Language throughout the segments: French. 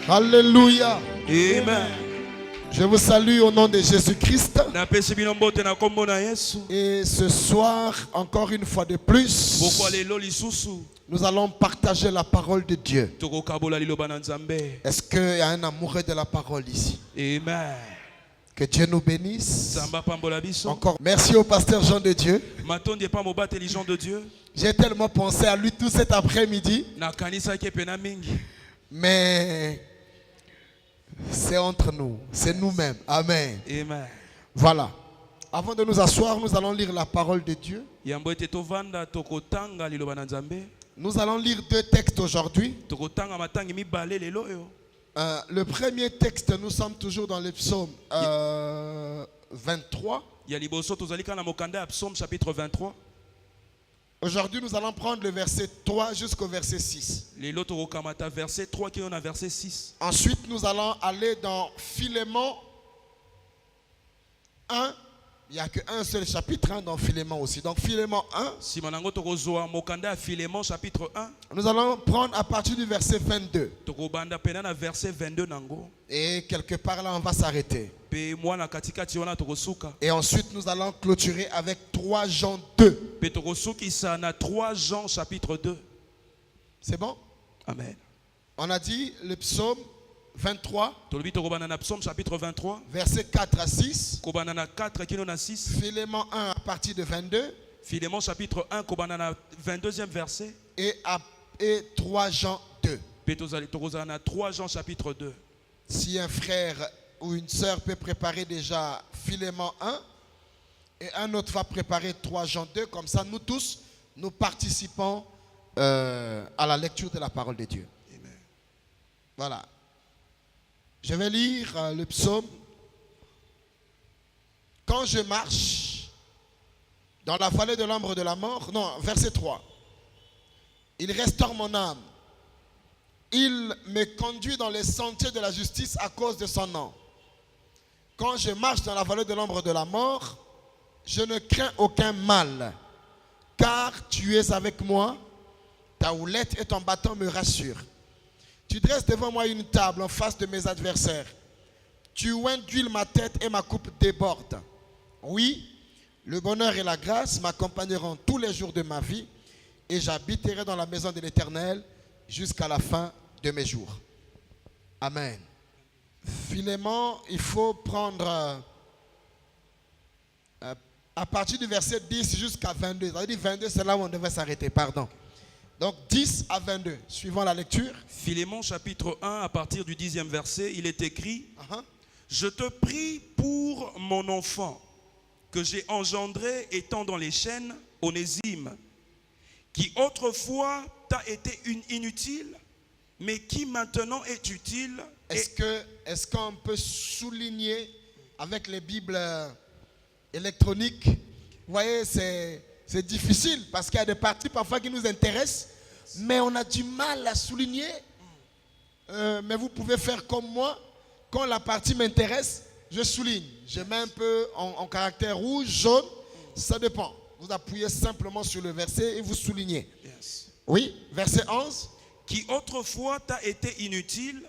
Alléluia. Amen. Je vous salue au nom de Jésus-Christ. Napesi bino mbote na kombo na Yesu. Et ce soir, encore une fois de plus, Boko lelo lisusu. nous allons partager la parole de Dieu. Toko kabola liloba na Nzambe. Est-ce qu'il y a un amoureux de la parole ici? Amen. Que Dieu nous bénisse. Zamba pambola biso. Encore merci au pasteur Jean de Dieu. Matondi pa moba intelligent de Dieu. J'ai tellement pensé à lui tout cet après-midi. Na kanisa ke pena mingi. Mais c'est entre nous, c'est nous-mêmes. Amen. Amen. Voilà. Avant de nous asseoir, nous allons lire la parole de Dieu. Yambo ete tovanda toko tanga liloba na Nzambe. Nous allons lire deux textes aujourd'hui. Toko tanga matangi mibale lelo yo. Le premier texte, nous sommes toujours dans le psaume 23. Ya liboso tozali kana mokanda ya Psaume chapitre 23. Aujourd'hui, nous allons prendre le verset 3 jusqu'au verset 6. Lelo toko kamata verset 3 qui est na verset 6. Ensuite, nous allons aller dans Philémon 1. Il n'y a qu'un seul chapitre dans Philémon aussi. Donc Philémon 1. Simanango toko zoa mokanda ya Philémon chapitre 1. Nous allons prendre à partir du verset 22. Toko banda pena na verset 22 nango. Et quelque part là, on va s'arrêter. Pe mwana katikati wana toko suka. Et ensuite, nous allons clôturer avec 3 Jean 2. Pe toko suki sa na 3 Jean chapitre 2. C'est bon? Amen. On a dit le psaume 23, Tolobi toko banda na Psaume chapitre 23. verset 4 à 6. Kobana na 4 kino na 6. Philémon 1 à partir de 22. Philémon chapitre 1 kobana na 22e verset. Et 3 Jean 2. Pe tozali toko za na 3 Jean chapitre 2. Si un frère ou une sœur peut préparer déjà Philémon 1 et un autre va préparer 3 Jean 2, comme ça nous tous, nous participons à la lecture de la parole de Dieu. Amen. Voilà. Je vais lire le psaume. Quand je marche dans la vallée de l'ombre de la mort, non, verset 3. Il restaure mon âme. Il me conduit dans les sentiers de la justice à cause de son nom. Quand je marche dans la vallée de l'ombre de la mort, je ne crains aucun mal, car tu es avec moi, ta houlette et ton bâton me rassurent. Tu dresses devant moi une table en face de mes adversaires. Tu oins d'huile ma tête et ma coupe déborde. Oui, le bonheur et la grâce m'accompagneront tous les jours de ma vie et j'habiterai dans la maison de l'Éternel jusqu'à la fin de mes jours. Amen. Philémon, il faut prendre à partir du verset 10 jusqu'à 22. Ça veut dire 22, c'est là où on devait s'arrêter, pardon. Donc 10 à 22, suivant la lecture. Philémon chapitre 1 à partir du 10e verset, il est écrit: Je te prie pour mon enfant que j'ai engendré étant dans les chaînes, Onésime, qui autrefois t'a été inutile, mais qui maintenant est utile. Est-ce qu'on peut souligner avec les Bibles électroniques? Vous voyez, c'est difficile parce qu'il y a des parties parfois qui nous intéressent, mais on a du mal à souligner. Mais vous pouvez faire comme moi. Quand la partie m'intéresse, je souligne. Je mets un peu en caractère rouge, jaune, ça dépend. Vous appuyez simplement sur le verset et vous soulignez. Yes. Oui, verset 11. Qui autrefois t'a été inutile,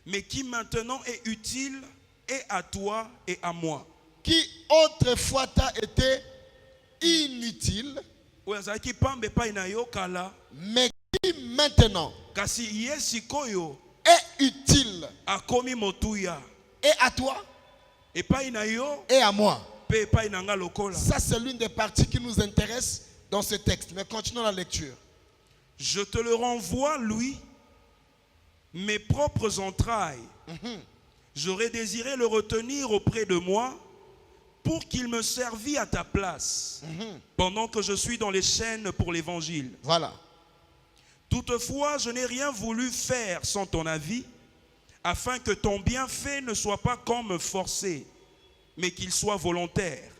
mais qui maintenant est utile et à toi et à moi. Qui autrefois t'a été inutile, mais qui maintenant est utile et à toi et à moi. Ça, c'est l'une des parties qui nous intéresse dans ce texte. Mais continuons la lecture. Je te le renvoie, lui, mes propres entrailles. J'aurais désiré le retenir auprès de moi pour qu'il me servît à ta place pendant que je suis dans les chaînes pour l'évangile. Voilà. Toutefois, je n'ai rien voulu faire sans ton avis, afin que ton bienfait ne soit pas comme forcé, mais qu'il soit volontaire.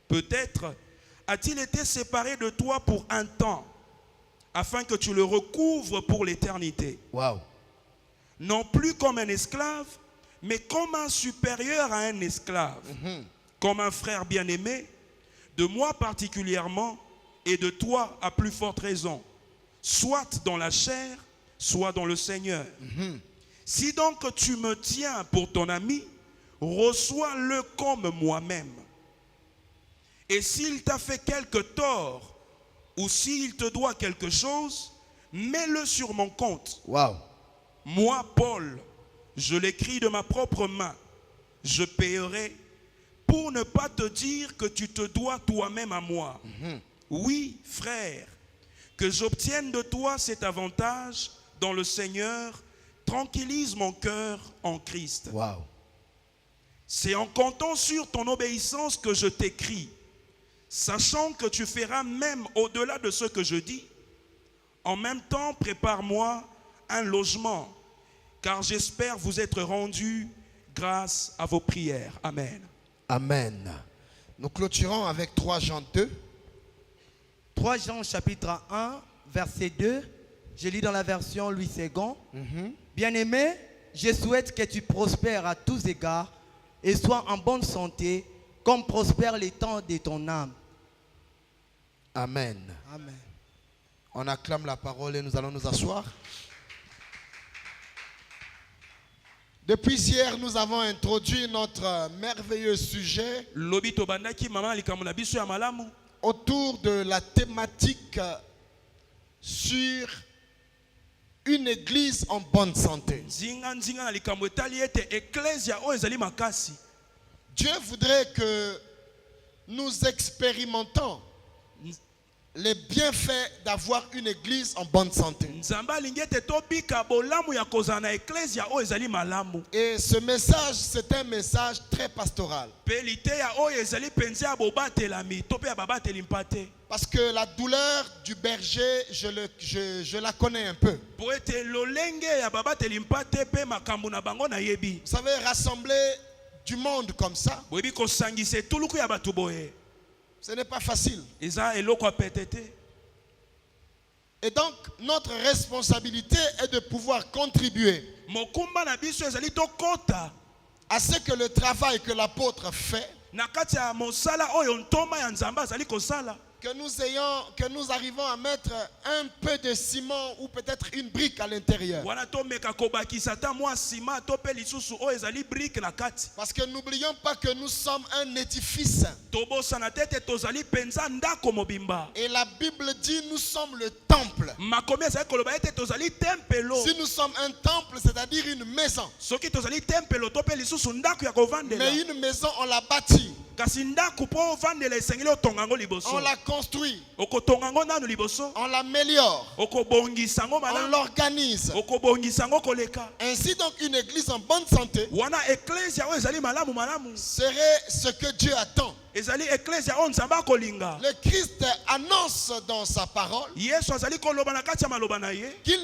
Peut-être a-t-il été séparé de toi pour un temps, afin que tu le recouvres pour l'éternité. Wow. Non plus comme un esclave, mais comme un supérieur à un esclave. Comme un frère bien-aimé, de moi particulièrement, et de toi à plus forte raison, soit dans la chair, soit dans le Seigneur. Si donc tu me tiens pour ton ami, reçois-le comme moi-même. Et s'il t'a fait quelque tort, ou s'il te doit quelque chose, mets-le sur mon compte. Wow. Moi, Paul, je l'écris de ma propre main. Je payerai pour ne pas te dire que tu te dois toi-même à moi. Oui, frère, que j'obtienne de toi cet avantage dans le Seigneur, tranquillise mon cœur en Christ. Wow. C'est en comptant sur ton obéissance que je t'écris, sachant que tu feras même au-delà de ce que je dis. En même temps, prépare-moi un logement, car j'espère vous être rendu grâce à vos prières. Amen. Amen. Nous clôturons avec 3 Jean 2. 3 Jean chapitre 1, verset 2. Je lis dans la version Louis II. Bien-aimé, je souhaite que tu prospères à tous égards et sois en bonne santé, comme prospère les temps de ton âme. Amen. Amen. On acclame la parole et nous allons nous asseoir. Depuis hier, nous avons introduit notre merveilleux sujet autour de la thématique sur une église en bonne santé. Dieu voudrait que nous expérimentons les bienfaits d'avoir une église en bonne santé. Et ce message, c'est un message très pastoral. Parce que la douleur du berger, je la connais un peu. Vous savez, rassembler du monde comme ça, ce n'est pas facile. Et donc, notre responsabilité est de pouvoir contribuer à ce que le travail que l'apôtre fait, que nous arrivons à mettre un peu de ciment ou peut-être une brique à l'intérieur. Parce que n'oublions pas que nous sommes un édifice. Et la Bible dit nous sommes le temple. Si nous sommes un temple, c'est-à-dire une maison. Mais une maison, on l'a bâtie. On la construit, on l'améliore, on l'organise. Ainsi donc une église en bonne santé serait ce que Dieu attend. Le Christ annonce dans sa parole qu'il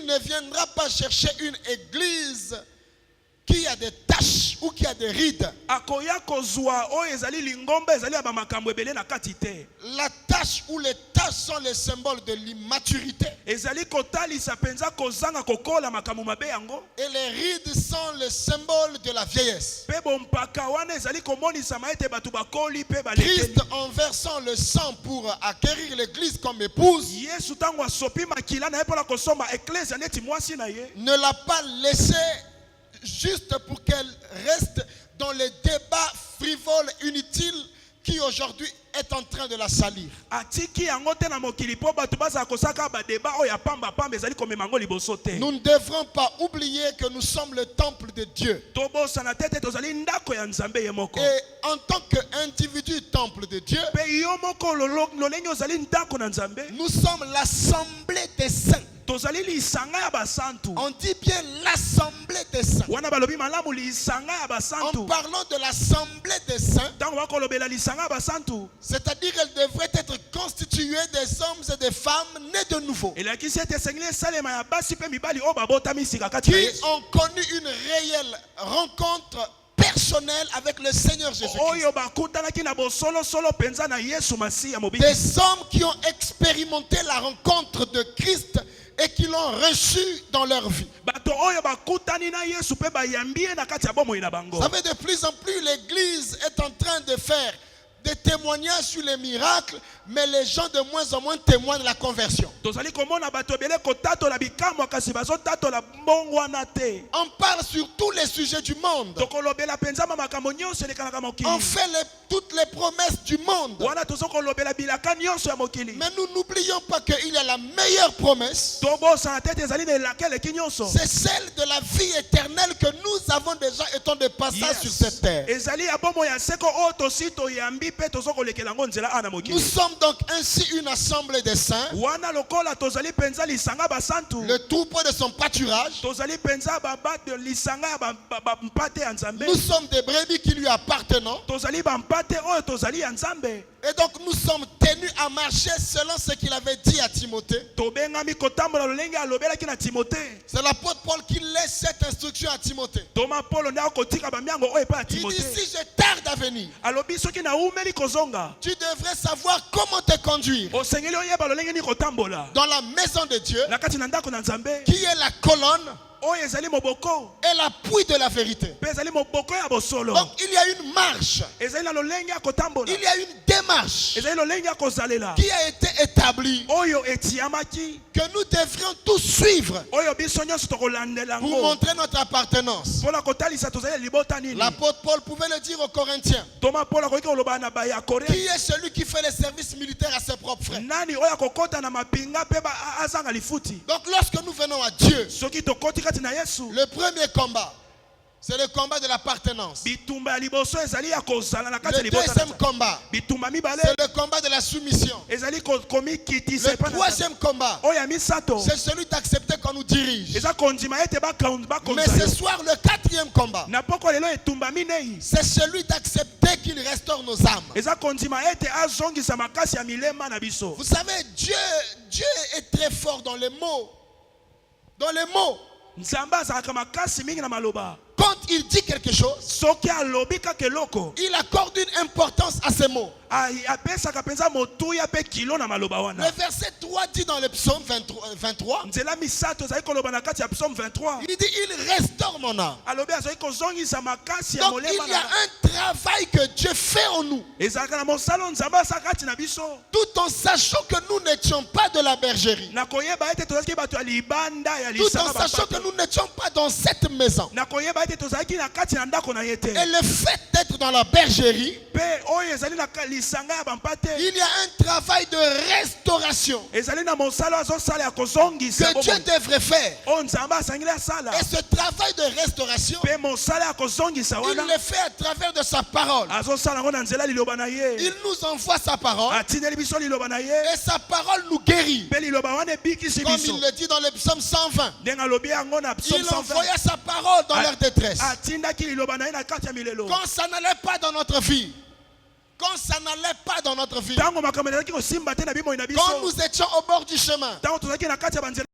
ne viendra pas chercher une église qui a des taches ou qui a des rides. La tache ou les taches sont les symboles de l'immaturité. Et les rides sont les symboles de la vieillesse. Christ, en versant le sang pour acquérir l'église comme épouse, ne l'a pas laissé juste pour qu'elle reste dans les débats frivoles, inutiles, qui aujourd'hui est en train de la salir. Nous ne devrons pas oublier que nous sommes le temple de Dieu. Et en tant qu'individu temple de Dieu, nous sommes l'assemblée des saints. On dit bien l'assemblée des saints. En parlant de l'assemblée des saints, c'est-à-dire qu'elle devrait être constituée des hommes et des femmes nés de nouveau, qui ont connu une réelle rencontre personnelle avec le Seigneur Jésus-Christ. Des hommes qui ont expérimenté la rencontre de Christ et qui l'ont reçu dans leur vie. Vous savez, de plus en plus, l'Église est en train de faire des témoignages sur les miracles, mais les gens de moins en moins témoignent de la conversion. tozali komona bato ebele kotatola bikamwa kasi bazotatola mbongo wana te. On parle sur tous les sujets du monde. Tokolobela penza makambo nyonso elekanaka mokili. On fait toutes les promesses du monde. wana tozokolobela bilaka nyonso ya mokili. Mais nous n'oublions pas qu'il y a la meilleure promesse. tobosana te ezali na elaka eleki nyonso. C'est celle de la vie éternelle que nous avons déjà étant de passage sur cette terre. ezali ya bomo ya seko oyo tosi toyambi pe tozokolekela ngo nzela ana Nous mokili. sommes donc ainsi une assemblée des saints. wana lokola tozali penza lisanga basantu. Le troupeau de son pâturage. tozali penza babato lisanga ya bampate ya nzambe. Nous sommes des brebis qui lui appartenons. tozali bampate oyo tozali ya nzambe. Et donc nous sommes tenus à marcher selon ce qu'il avait dit à Timothée. tobengami kotambola lolenge alobelaki na timote. C'est l'apôtre Paul qui laisse cette instruction à Timothée. toma polo nde akotika bamiango oyo epai ya Il dit, timote. si je tarde à venir, alobi soki naumeli kozonga tu devrais savoir comment te conduire osengeli oyeba lolenge ni kotambola dans la maison de Dieu, na kati na ndako na nzambe qui est la colonne oyo ezali moboko et l'appui de la vérité. mpe ezali moboko ya bosolo. Donc il y a une marche, ezali na lolenge ya kotambola, il y a une démarche ezali lolenge ya kozalela qui a été établie oyo etiamaki que nous devrions tous suivre oyo biso nyonso tokolandela pour yango montrer notre appartenance. mpona kotalisa tozali libota nini. L'apôtre Paul pouvait le dire aux Corinthiens. toma polo akoki koloba na baya korea Qui est celui qui fait les services militaires à ses propres frères? nani oyo akokota na mapinga mpe azanga lifuti. Donc lorsque nous venons à Dieu, soki tokoti kati na yesu le premier combat, c'est le combat de l'appartenance. bitumba ya liboso ezali ya kozala na kati ya Le libota na deuxième Nzambe. combat, bitumba mibale c'est le combat de la soumission. ezali komikitisa Le epai na troisième combat, oyo ya misato c'est celui d'accepter qu'on nous dirige. eza kondima ete Mais bakonza ce yo. soir, le quatrième combat, na poko lelo etumba minei c'est celui d'accepter qu'il restaure nos âmes. eza kondima ete azongisa makasi ya milema na biso. Vous savez, Dieu est très fort dans les mots. Dans les mots. nzambe azalaka makasi mingi na maloba. Quand il dit quelque chose, soki alobi kaka eloko il accorde une importance à ces mots. apesaka mpenza motuya mpe kilo na maloba Le wana. verset 3 dit dans le psaume 23, nzela misato ezali koloba na kati ya psaume 23 il dit, il restaure mon âme. alobi azali kozongisa makasi ya Donc molema il y a na un travail que Dieu fait en nous. ezalaka na mosala oyo nzambe asala kati na biso. Tout en sachant que nous n'étions pas de la bergerie. na koyeba ete tozalaki bato ya libanda ya Tout en lisanga sachant que bapato. nous n'étions pas dans cette maison. na koyeba ete tozalaki na kati na ndako na ye te. Et le fait d'être dans la bergerie, mpe oyo ezali na lisanga ya bampate il y a un travail de restauration ezali na mosala oyo azosala ya kozongisa que Dieu devrait faire. oyo nzambe asangeli asala. Et ce travail de restauration, mpe mosala ya kozongisa il wana le fait à travers de sa parole. azosala yango na nzela liloba na ye. Il nous envoie sa parole atindeli biso liloba na ye et sa parole nous guérit. mpe liloba wana ebikisi Comme biso il le dit dans le psaume 120. ndenge alobi yango na psaume Il 120. envoya sa parole dans leur détresse. atindaki liloba na ye na kati ya milelo. Quand ça n'allait pas dans notre vie, quand ça n'allait pas dans notre vie, ntango makambo ezalaki kosimba te na bimoi na biso. quand nous étions au bord du chemin, ntango tozalaki na kati ya banzela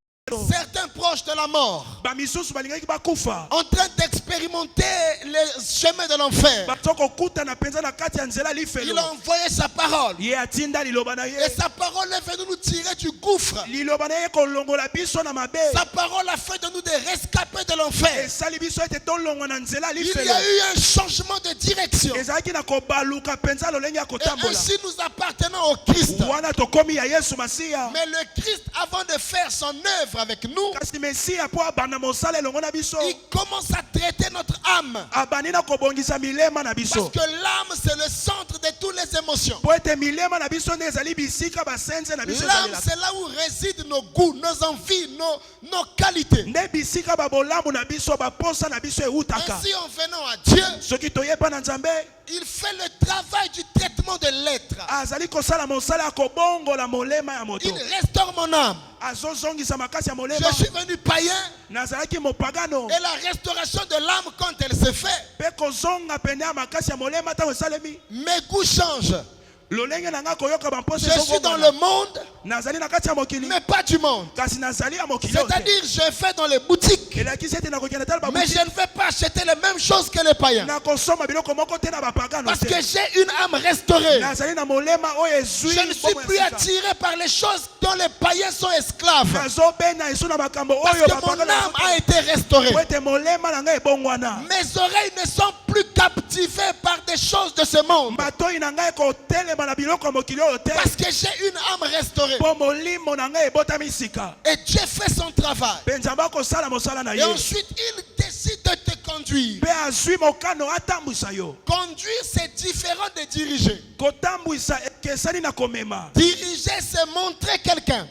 certains proches de la mort, bamisusu balingaki bakufa en train d'expérimenter les chemins de l'enfer, bato kokutana mpenza na kati ya nzela il lifelo. a envoyé sa parole. ye atinda liloba na Et ye. sa parole est venue nous tirer du gouffre. liloba na ye kolongola biso na mabe. Sa parole a fait de nous des rescapés de l'enfer. esali biso ete tolongwa na nzela Il y lifelo. a eu un changement de direction. ezalaki na kobaluka mpenza lolenge ya Et kotambola. ainsi nous appartenons au Christ. wana tokomi ya yesu masiya. Mais le Christ, avant de faire son œuvre avec nous, kasi mesiya mpo abanda mosala elongo na biso. il commence à traiter notre âme. abandi na kobongisa milema na Parce biso. que l'âme, c'est le centre de toutes les émotions. po ete milema na biso nde ezali bisika basenze na biso L'âme, ezalelaka. c'est là où résident nos goûts, nos envies, nos qualités. nde bisika babolamu na biso baposa na biso eutaka. Ainsi, en venant à Dieu, soki toyeba na nzambe il fait le travail du traitement de l'être. azali kosala mosala ya kobongola molema ya moto. Il restaure mon âme. azozongisa makasi ya molema. Je suis venu païen nazalaki mopagano. et la restauration de l'âme, quand elle se fait, mpe kozonga pene ya makasi ya molema ntango esalemi. mes goûts changent. lolenge na nga koyoka bamposa Je suis dans le monde, nazali na kati ya mokili mais pas du monde. kasi nazali ya mokili oyo te. C'est-à-dire, je vais dans les boutiques, elakisi ete nakokende tala mais je baboutique ne vais pas acheter les mêmes choses que les païens. nakosomba biloko moko te na bapagano Parce te que j'ai une âme restaurée. nazali na molema oyo ezwi Je ne suis bomoi ya plus sika. attiré par les choses dont les païens sont esclaves. nazobena esu na makambo Parce oyo que mon âme a été restaurée. po ete molema na ngai ebongwana Mes oreilles ne sont plus captivées par des choses de ce monde. matoi na ngai kotelema na biloko ya mokili oyo te Parce que j'ai une âme restaurée. po molimo na ngai ebotami sika Et Dieu fait son travail. mpe nzambe akosala mosala na Et ye ensuite, il décide de te conduire. mpe azwi mokano atambwisa yo Conduire, c'est différent de diriger. kotambwisa ekesani na komema Diriger, c'est montrer quelqu'un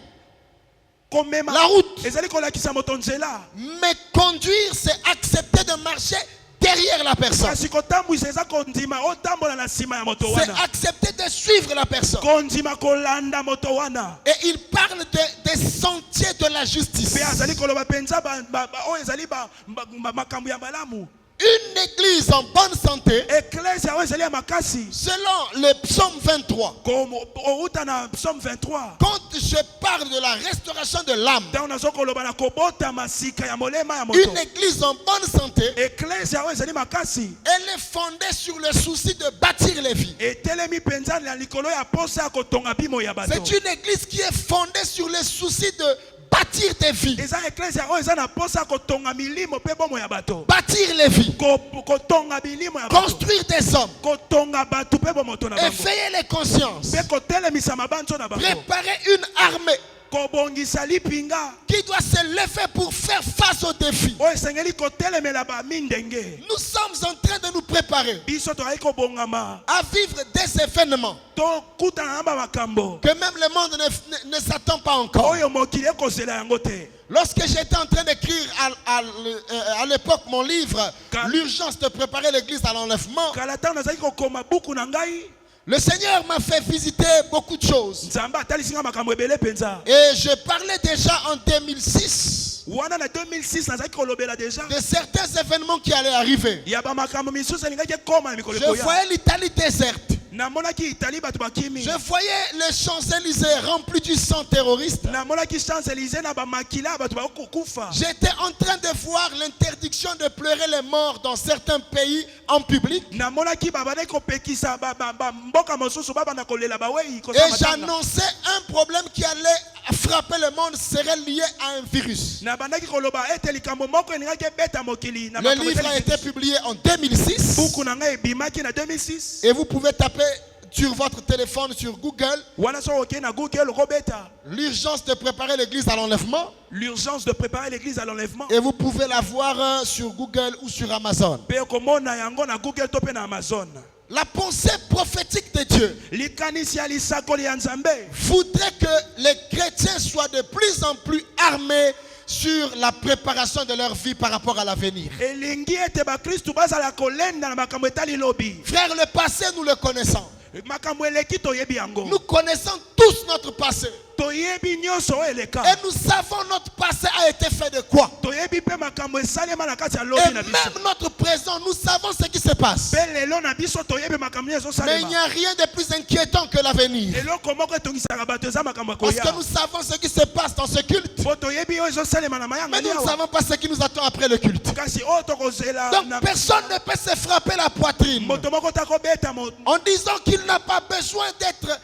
komema la route. ezali kolakisa moto nzela Mais conduire, c'est accepter de marcher derrière la personne. kasi kotambwisa eza kondima otambola na nsima ya moto C'est wana accepter de suivre la personne. kondima kolanda moto wana Et il parle des sentiers de la justice. mpe azali koloba mpenza oyo ezali makambo ya malamu Une église en bonne santé, eklesia oyo ezali ya makasi selon le psaume 23, outa na psaume 23 quand je parle de la restauration de l'âme, ntango nazokoloba na kobotama sika ya molema ya moto une église en bonne santé, eklesia oyo ezali makasi elle est fondée sur le souci de bâtir les vies. etelemi mpenza na likolo ya posa ya kotonga bimo ya bato C'est une église qui est fondée sur le souci de bâtir des vies. eza eklesia oyo eza na posa ya kotonga milimo mpe bomo ya bato Bâtir les vies. kotonga milimo ya bato Construire des hommes. kotonga bato mpe bomoto na bango Éveiller les consciences. mpe kotelemisa mabanzo na bango Préparer une armée kobongisa lipinga qui doit se lever pour faire face aux défis. oyo esengeli kotelemela bamindenge Nous sommes en train de nous préparer biso tozali kobongama à vivre des événements tokutana na bamakambo que même le monde ne s'attend pas encore. oyo mokili ekozela yango te. Lorsque j'étais en train d'écrire à l'époque mon livre, Car- L'urgence de préparer l'église à l'enlèvement, kala ntango nazali kokoma buku na ngai le Seigneur m'a fait visiter beaucoup de choses. nzambe atalisinga makambo ebele mpenza Et je parlais déjà en 2006 wana na 2006 nazali kolobela deja de certains événements qui allaient arriver. ya bamakambo misusu elingaki ekoma na mikolo Je ekoya voyais l'Italie déserte. namonaki itali bato bakimi Je voyais les Champs-Élysées remplis du sang terroriste. namonaki champs élysées na bamakila ya bato bakokufa J'étais en train de voir l'interdiction de pleurer les morts dans certains pays en public. namonaki babandaki kopekisa mboka mosusu babanda kolela bawei Et kosala matanga j'annonçais un problème qui allait frapper le monde serait lié à un virus. nabandaki koloba ete likambo moko elingaki ebeta mokili na Le makambo livre a été publié en 2006 buku na ngai ebimaki na 2006 et vous pouvez taper sur votre téléphone sur Google wana soki okei na google okobeta l'urgence de préparer l'église à l'enlèvement l'urgence de préparer l'église à l'enlèvement et vous pouvez la voir sur Google ou sur Amazon. mpe okomona yango na google to mpe na amazon. La pensée prophétique de Dieu likanisi ya lisakoli ya nzambe voudrait que les chrétiens soient de plus en plus armés sur la préparation de leur vie par rapport à l'avenir. elingi ete bakristu bazala kolenda na makambo etali lobi Frère, le passé, nous le connaissons. makambo eleki toyebi yango Nous connaissons tous notre passé. toyebi nyonso oyo eleka Et nous savons notre passé a été fait de quoi. toyebi mpe makambo esalema na kati ya Et lobi na même biso notre présent, nous savons ce qui se passe. mpe lelo na biso toyebi makambo nyonso Mais il n'y ezosalema a rien de plus inquiétant que l'avenir. eloko moko etongisaka bato eza makambo ya Parce que koya nous savons ce qui se passe dans ce culte. mpo toyebi oyo ezosalema na mayanga Mais nous ne liawa savons pas ce qui nous attend après le culte. kasi oyo tokozela Donc na personne ne peut se frapper la poitrine moto moko takobeta en disant qu'il n'a pas besoin d'être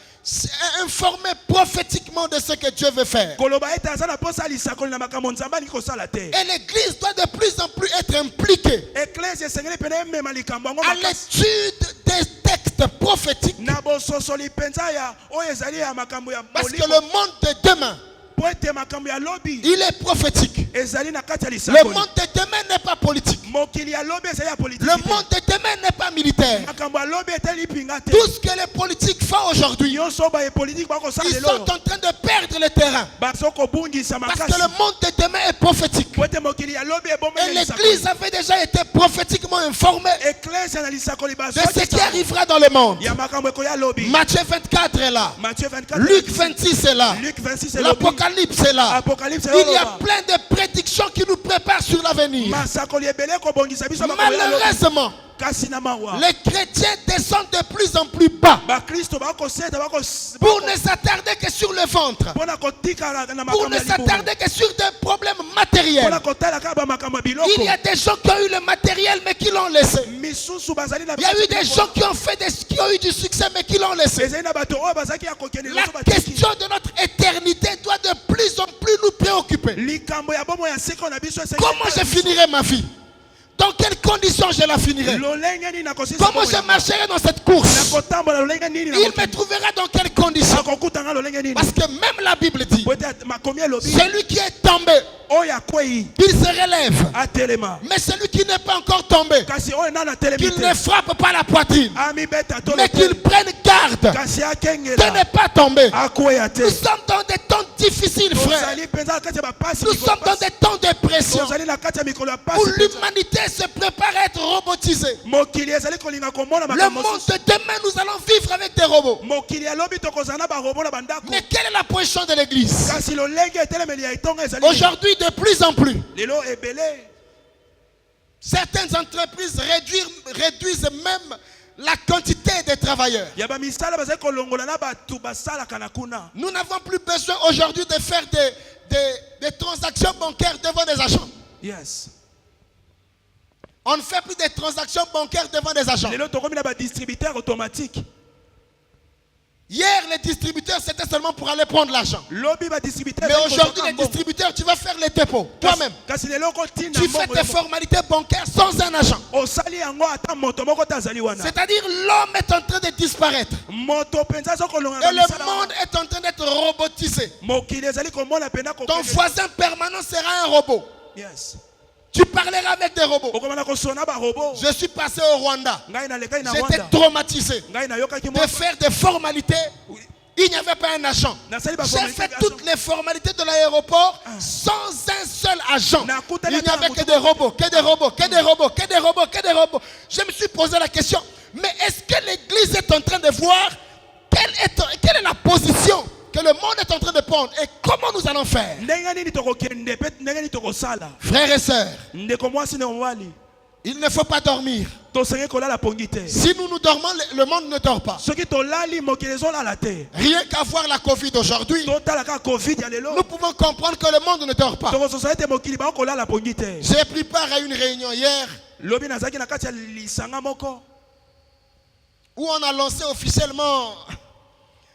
informé prophétiquement de ce que Dieu veut faire. koloba ete aza na posa lisakoli na makambo nzambe alingi kosala te Et l'église doit de plus en plus être impliquée eklese esengeli pene emema likambo yango à makasi l'étude des textes prophétiques. na bososoli mpenza ya oyo ezali ya makambo ya Parce que molimo le monde de demain, po ete makambo ya lobi il est prophétique. ezali na kati ya Le lisakoli monde de demain n'est pas politique. mokili ya lobi ezali ya politiki Le monde de demain n'est pas militaire. makambo ya lobi etali lipinga te Tout ce que les politiques font aujourd'hui, nyonso baye politiki bakosala ils sont lelo en train de perdre le terrain. bazokobungisa Parce makasi que le monde de demain est prophétique. po ete mokili ya lobi Et ebomeli l'église avait déjà été prophétiquement informée eklese na lisakoli de ce qui bazokisa arrivera dans le monde. ya makambo ekoya lobi Matthieu 24 est là. Matthieu 24 Luc 26 est là. Luc 26 est lobi L'Apocalypse est là. Apocalypse Il y a plein de prédictions qui nous préparent sur l'avenir. masakoli ebele kobongisa biso makambo ya lobi Malheureusement, kasi na mawa les chrétiens descendent de plus en plus bas ba Kristo bakoseta pour ne s'attarder que sur le ventre, pona kotika na pour makambo ne ya libumu s'attarder que sur des problèmes matériels. pona kotala ka ba makambo ya biloko Il y a des gens qui ont eu le matériel mais qui l'ont laissé. misusu bazali na Il y a eu des gens qui ont fait qui ont eu du succès mais qui l'ont laissé. ezali na bato oyo bazaki ya kokende La liboso batiki question de notre éternité doit de plus en plus nous préoccuper. likambo ya bomo ya seko na biso esengeli Comment je finirai ma vie? Dans quelles conditions je la finirai? lolenge nini nakosisa Comment je marcherai dans cette course? nakotambola lolenge nini Il me trouvera dans quelles conditions? nakokutanga lolenge nini Parce que même la Bible dit, po ete makomi elobi celui qui est tombé, oyo akwei il se relève. atelema Mais celui qui n'est pas encore tombé, kasi oyo nana atelemi qu'il ne te frappe pas la poitrine, amibeta tolo mais qu'il te prenne garde kasi de akengela ne pas tomber. akweya te Nous sommes dans des temps difficiles, frère. tozali mpenza na kati ya bapasi Nous sommes dans des temps de pression tozali na kati ya mikolo ya où pasi mpenza. l'humanité se prépare à être robotisée. mokili ezali kolinga komona Le makambo monde mosusu. de demain, nous allons vivre avec des robots. mokili alobi tokozala na barobo na bandako Mais quelle est la position de l'Église? kasi lolenge etelemeli ya etonga ezali Aujourd'hui, de plus en plus, lelo ebele certaines entreprises réduisent même la quantité de travailleurs. ya bamisala bazali kolongola na bato basalaka na kuna Nous n'avons plus besoin aujourd'hui de faire des transactions bancaires devant des agents. yes On ne fait plus des transactions bancaires devant des agents. lelo tokomi na badistributeur automatique Hier, les distributeurs, c'était seulement pour aller prendre l'argent. lobi badistributeur Mais aujourd'hui, les distributeurs, tu vas faire les dépôts toi-même. kasi lelo kotinda Tu fais tes formalités bancaires sans un agent. osali yango ata moto moko te azali wana C'est-à-dire l'homme est en train de disparaître. moto mpenza azokolonga Et le monde est en train d'être robotisé. mokili ezali komona mpena Ton voisin permanent sera un robot. yes Tu parleras avec des robots. okomana kosona barobo Je suis passé au Rwanda. ngai nalekai na J'étais rwanda traumatisé ngai nayokaki de faire des formalités. Il n'y avait pas un agent. nasali J'ai baformalite fait toutes les formalités de l'aéroport sans un seul agent. Il n'y avait que des robots, que des robots, que des robots, que des robots, que des robots. Je me suis posé la question, mais est-ce que l'Église est en train de voir quelle est la position que le monde est en train de prendre et comment nous allons faire? ndenge nini tokokende pe ndenge nini tokosala Frères et sœurs, ndeko mwasi na mobali il ne faut pas dormir. tosenge kolala pongi te Si nous dormons, le monde ne dort pas. soki tolali mokili ezolala te Rien qu'à voir la Covid aujourd'hui, totala kaka covid ya lelo nous pouvons comprendre que le monde ne dort pas. tokososa ete mokili baokolala pongi te J'ai pris part à une réunion hier lobi nazalaki na kati ya lisanga moko où on a lancé officiellement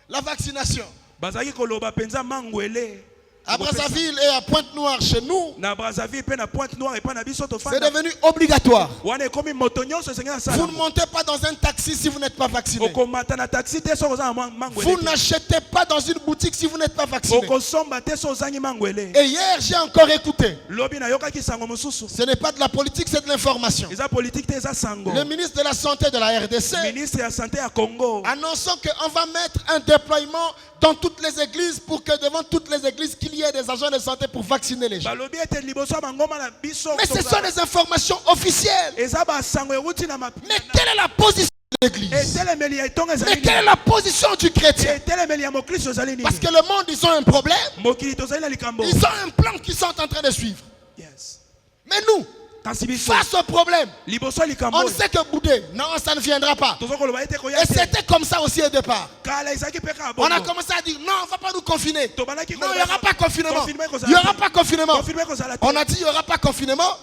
la vaccination. bazalaki koloba mpenza mangwele À Brazzaville et à Pointe-Noire chez nous, na Brazzaville pe na Pointe Noire epa na biso c'est tofanda devenu obligatoire. wana ekomi moto nyonso esengeli asala Vous ne montez pas dans un taxi si vous n'êtes pas vacciné. okomata na taxi te soki oza na mangwele Vous te. n'achetez pas dans une boutique si vous n'êtes pas vacciné. okosomba te so ozangi mangwele Et hier, j'ai encore écouté. lobi nayokaki sango mosusu Ce n'est pas de la politique, c'est de l'information. eza politique te eza sango Le ministre de la Santé de la RDC ministre ya santé ya Congo annonçant qu'on va mettre un déploiement dans toutes les églises pour que devant toutes les églises, qu'il y ait des agents de santé pour vacciner les gens. balobi ete liboso ya bangoma na biso Mais ce sont des informations officielles. eza basango euti na Mais quelle est la position de l'église? etelemeli ya etongo Mais ezali quelle est la position du chrétien? etelemeli ya mokristo ezali nini Parce que le monde, ils ont un problème. mokili tozali na likambo Ils ont un plan qu'ils sont en train de suivre. yes Mais nous, kasi biso face au problème, liboso ya likambo on ne sait que bouder. Non, ça ne viendra pas. tozokoloba ete koya Et te c'était comme ça aussi au départ. kala ezalaki mpe kaka On a bongo commencé à dire non, on ne va pas nous confiner. tobandaki Non, il n'y aura pas confinement. Confinement Il n'y aura pas confinement. confirme kozala te On a dit il n'y aura pas confinement.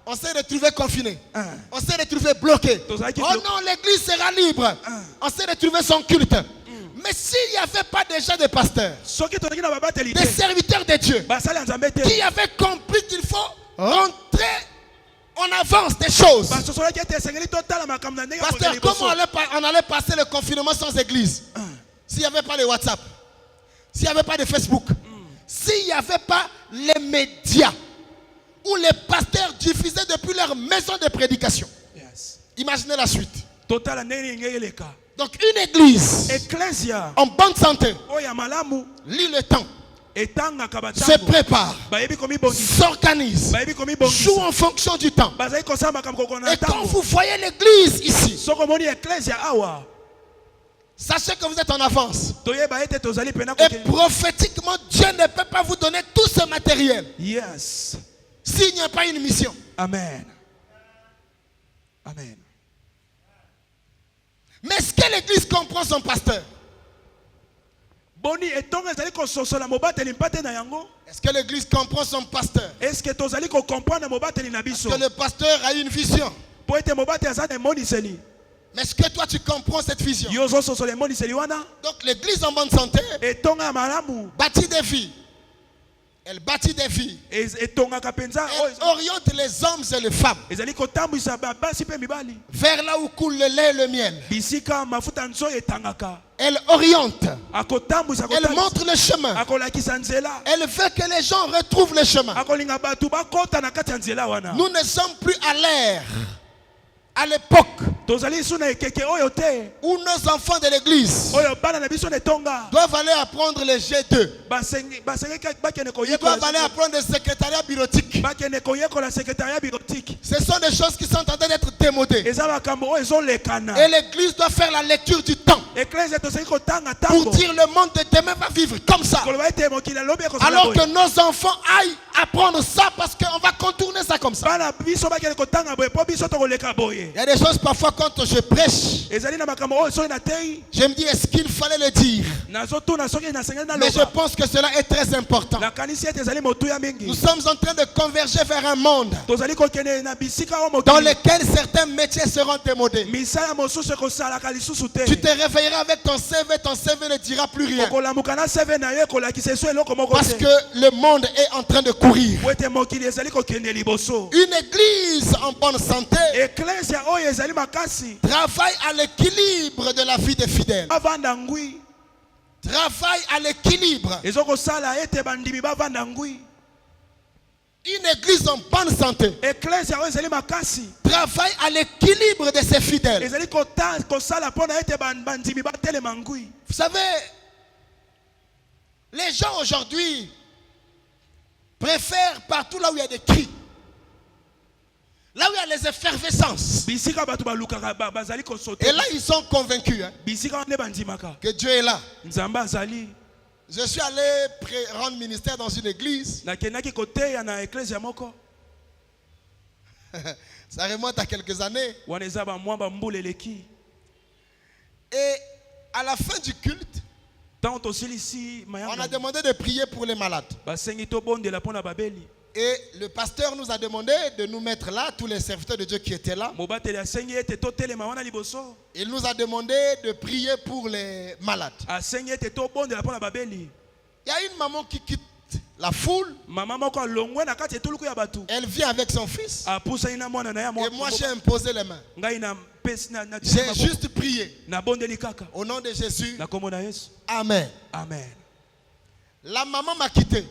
On s'est retrouvé confiné. On s'est retrouvé bloqué. Oh non, l'église sera libre. On s'est retrouvé sans culte. Mais s'il n'y avait pas déjà des pasteurs, soki tozalaki na babateli des te serviteurs de Dieu, basali ya nzambe te qui avaient compris qu'il faut rentrer en avance des choses. basosolaki ete esengeli totala makambo na ndenge ya Pasteur, kozala comment liboso on allait passer le confinement sans église? S'il n'y avait pas de WhatsApp, s'il n'y avait pas de Facebook, s'il n'y avait pas les médias où les pasteurs diffusaient depuis leur maison de prédication. yes Imaginez la suite. totala ndenge ninge eleka Donc une église ecclesia en bonne santé oyo ya malamu lit le temps, etangaka se batango prépare, bayebi komibongisa s'organise, bayebi joue komibongisa en fonction du temps. bazali kosala makambo kokona na Et quand ntango vous voyez l'église ici, soki omoni ecclesia awa sachez que vous êtes en avance. toyeba ete tozali mpena Et kokende prophétiquement, Dieu ne peut pas vous donner tout ce matériel yes s'il n'y a pas une mission. amen amen Mais est-ce que l'église comprend son pasteur? Boni etonga ezali kososola mobateli mpate na yango. Est-ce que l'église comprend son pasteur? Est-ce que tozali ko comprendre mobateli na Est-ce biso? que le pasteur a une vision? Po ete mobateli aza na moniseli. Mais est-ce que toi tu comprends cette vision? Yo zo sosola moniseli wana. Donc l'église en bonne santé Etonga malamu. bâtit des vies. Elle bâtit des vies. Etonga kapenza. Elle oriente les hommes et les femmes Ezali kotambwisa basi pe mibali. vers là où coule le lait et le miel. Bisika mafuta nzo etangaka. Elle oriente. Akotambwisa Elle montre le chemin. akolakisa nzela. Elle veut que les gens retrouvent le chemin. Akolinga batu bakota na kati ya nzela wana. Nous ne sommes plus à l'ère, à l'époque Tozali suna ekeke oyo te. où nos enfants de l'église Oyo bana na biso netonga. doivent aller apprendre les G2. Basengi bakene Ils koyekola. doivent aller apprendre le secrétariat bureautique. Bakene koyekola secrétariat bureautique. Ce sont des choses qui sont en train d'être démodées. Eza makambo oyo ezolekana. Et l'église doit faire la lecture du temps Eklezia tozali kotanga pour tango. dire le monde de demain va vivre comme ça. Koloba ete mokili alobi ekozala Alors boye. que nos enfants aillent apprendre ça parce qu'on va contourner ça comme ça. Bana biso bakene kotanga boye po biso tokoleka boye. Il y a des choses parfois quand je prêche, Ezali na makambo oyo soki natei. je me dis est-ce qu'il fallait le dire? Nazotuna soki nasengeli Mais je naloba. pense que cela est très important. Nakanisi ete ezali motuya Nous mingi. sommes en train de converger vers un monde Tozali kokende na bisika oyo dans mokili. lequel certains métiers seront démodés. Misala mosusu ekosalaka lisusu te. Tu te réveilleras avec ton CV ne dira plus rien. Okolamuka na seve na yo ekolakisa eso eloko moko Parce te. que le monde est en train de courir. Po ete mokili ezali kokende liboso. Une église en bonne santé Eklezia oyo ezali makasi. travaille à l'équilibre de la vie des fidèles. Bavanda ngwi. Travaille à l'équilibre. Ezokosala ete bandimi bavanda ngwi. Une église en bonne santé Eklezia oyo ezali makasi. travaille à l'équilibre de ses fidèles. Ezali kosala mpona ete bandimi batelema ngwi. Vous savez, les gens aujourd'hui préfèrent partout là où il y a des cris, là où il y a les effervescences. Bisika batu balukaka bazali kosote. Et là, ils sont convaincus Bisika wane bandimaka. que Dieu est là. Nzamba azali. Je suis allé rendre ministère dans une église. Nakendaki koteya na eklezia moko. Ça remonte à quelques années. Wana eza bamwa bambula eleki. Et à la fin du culte, Tant tosilisi on a mayanga. demandé de prier pour les malades. Basengi tobondela mpona babeli. Et le pasteur nous a demandé de nous mettre là, tous les serviteurs de Dieu qui étaient là. Mobateli asengi ete totelema wana liboso. Il nous a demandé de prier pour les malades. Asengi ete tobondela mpona babeli. Il y a une maman qui quitte la foule. Mama moko alongwe na kati etuluku ya batu. Elle vient avec son fils. Apusani na mwana na ya Et moi, j'ai imposé les mains. ngai na pesi na J'ai juste prié. na bondeli kaka. Au nom de Jésus. Na kombo na Yesu. Amen. Amen. La maman m'a quitté.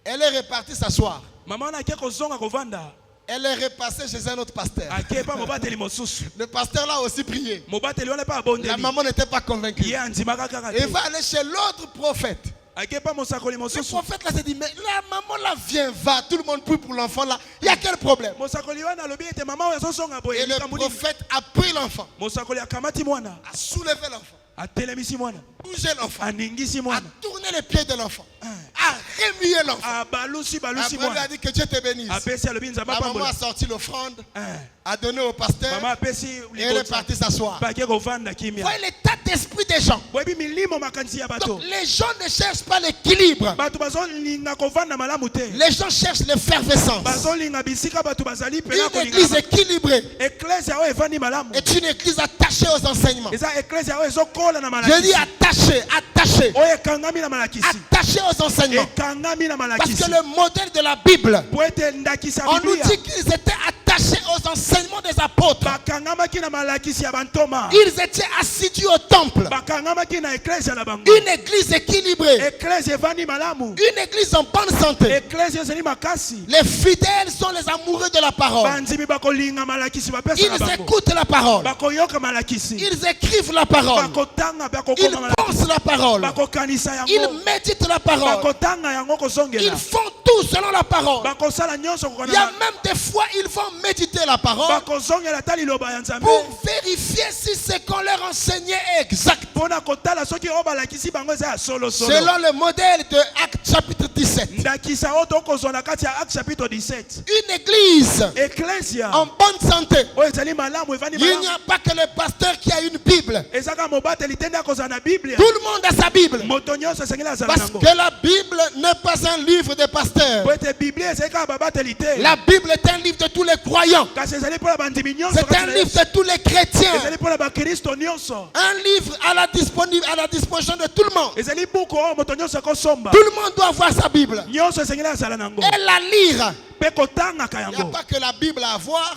Elle est repartie s'asseoir. Mama na ke kozonga kovanda. Elle est repassée chez un autre pasteur. Ake pa mobateli mosusu. Le pasteur là a aussi prié. Mobateli wana pa La bondeli. maman n'était pas convaincue. Ye andimaka kaka Et te. va aller chez l'autre prophète. Ake pa mosakoli Le mosusu. prophète là s'est dit, mais la maman là vient, va. Tout le monde prie pour l'enfant là. Il y a quel problème? Mosakoli wana lobi ete mama oyo azosonga boye. Et le likambo nini? prophète a pris l'enfant, Mosakoli akamati mwana. a soulevé l'enfant, Atelemisi mwana. a bougé l'enfant, Aningisi a mwana. tourné les pieds de l'enfant, a remué l'enfant. Abalusi Après, balusi il a mwana. dit que Dieu te bénisse. Apesi alobi nzamba La maman pambola. a sorti l'offrande, Hein. a donné au pasteur Mama apesi et elle est libota. partie s'asseoir. Bake kovanda kimia. Voyez l'état d'esprit des gens. Boyebi milimo makanisi ya bato. Donc les gens ne cherchent pas l'équilibre. Bato bazolinga kovanda malamu te. Les gens cherchent l'effervescence. Bazolinga bisika bato bazali pena Une église kolinga. équilibrée Eklezia oyo evandi malamu. est une église attachée aux enseignements. Eza eklezia oyo ezokola na Je dis malakisi. attachée, attachée, Oyo ekangami na malakisi. attachée aux enseignements. Ekangami na Parce malakisi. que le modèle de la Bible, Po ete ndakisa on nous Biblia. dit qu'ils étaient attachés aux enseignements des apôtres. Bakangamaki na malakisi ya bantoma. Ils étaient assidus au temple. Bakangamaki na eklezia na bango. Une église équilibrée, Eklezia evandi malamu. une église en bonne santé. Eklezia ezali makasi. Les fidèles sont les amoureux de la parole. Bandimi bakolinga malakisi bapesa na Ils bango. écoutent la parole. Bakoyoka malakisi. Ils écrivent la parole. Bakotanga Ils bakokoma malakisi. pensent la parole. Bakokanisa Ils yango. méditent la parole. Bakotanga yango Ils kozongela. font tout selon la parole. Bakosala nyonso Il y a kokana. même des fois, ils vont méditer écouter la parole bakozongela ta liloba ya Nzambe pour vérifier si ce qu'on leur enseignait est exact. mpona kotala soki oyo balakisi bango eza ya solosolo Selon le modèle de Actes chapitre 17. ndakisa oyo tokozwa na kati ya Acte chapitre 17 Une église eklesia en bonne santé. oyo ezali malamu evandi Il n'y malamu a pas que le pasteur qui a une Bible. ezaka mobateli te nde akozala na biblia Tout le monde a sa Bible. moto nyonso esengeli azala Parce nango que la Bible n'est pas un livre de pasteur. po ete biblia ezali kaka babateli te La Bible est un livre de tous les croyants. kasi ezali mpona bandimi nyonso C'est un livre de tous les chrétiens. ezali mpona bakristo nyonso Un livre à la disposition de tout le monde. ezali buku oyo moto nyonso akosomba Tout le monde doit avoir sa Bible nyonso esengeli azala nango et la lire. mpe kotangaka Il n'y a yango pas que la Bible à avoir,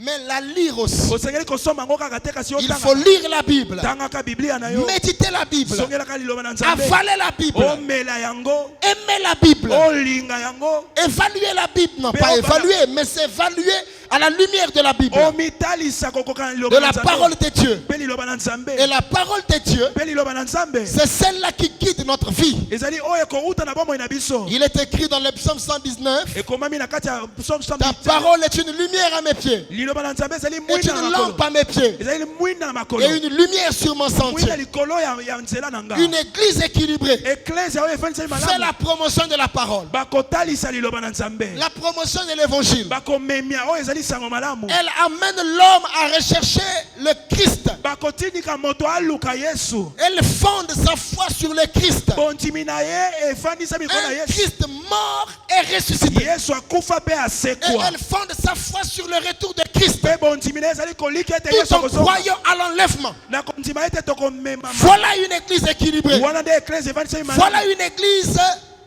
mais la lire aussi. osengeli kosomba yango kaka te kasi Il faut lire la Bible, otangaka biblia na yo méditer la Bible, songelaka liloba na nzambe avaler la Bible, omela yango aimer la Bible, olinga yango évaluer la Bible. Non, Mais pas on va évaluer, mais s'évaluer à la lumière de la Bible, omitalisa kokoka na de liloba na la parole nzambe de Dieu. mpe liloba na nzambe Et la parole de Dieu, mpe liloba na nzambe c'est celle-là qui guide notre vie. ezali oyo ekouta na bomoi na biso Il est écrit dans le psaume 119, ekomami na kati ya psaume ta 118 parole est une lumière à mes pieds, liloba na nzambe ezali est mwinda na une makolo lampe à mes pieds, ezali mwinda na makolo et une lumière sur mon mwinda sentier. likolo ya nzela na nga Une église équilibrée eklesia oyo efandiseli fait malamu la promotion de la parole, bakotalisa liloba na nzambe la promotion de l'évangile. bakomemia oyo ezali sango malamu Elle amène l'homme à rechercher le Christ. bakotindika moto aluka yesu Elle fonde sa foi sur le Christ. bondimi na ye efandisa mikono na Un yesu Christ mort et ressuscité. yesu akufa mpe Et asekwa elle fonde sa foi sur le retour de Christ, mpe bondimi na ye ezali kolika ete tout yesu en akozonga croyant à l'enlèvement. na kondima ete tokomema Voilà une église équilibrée. wana nde eklese efandiseli Voilà malamu une église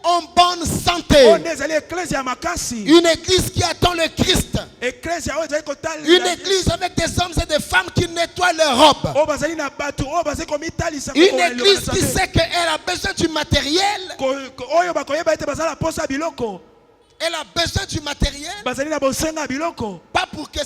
en bonne oyo santé. nde ezali eklese ya makasi Une église qui attend le Christ. eklese oyo ezali Une kotalela église avec des hommes et des femmes qui nettoient leurs robes. oyo bazali na bato oyo bazali komitalisa Une église qui sait qu'elle a besoin du matériel. oyo bakoyeba ete bazala posa ya biloko Elle a besoin du matériel. bazali na bosenga ya biloko Pas pour que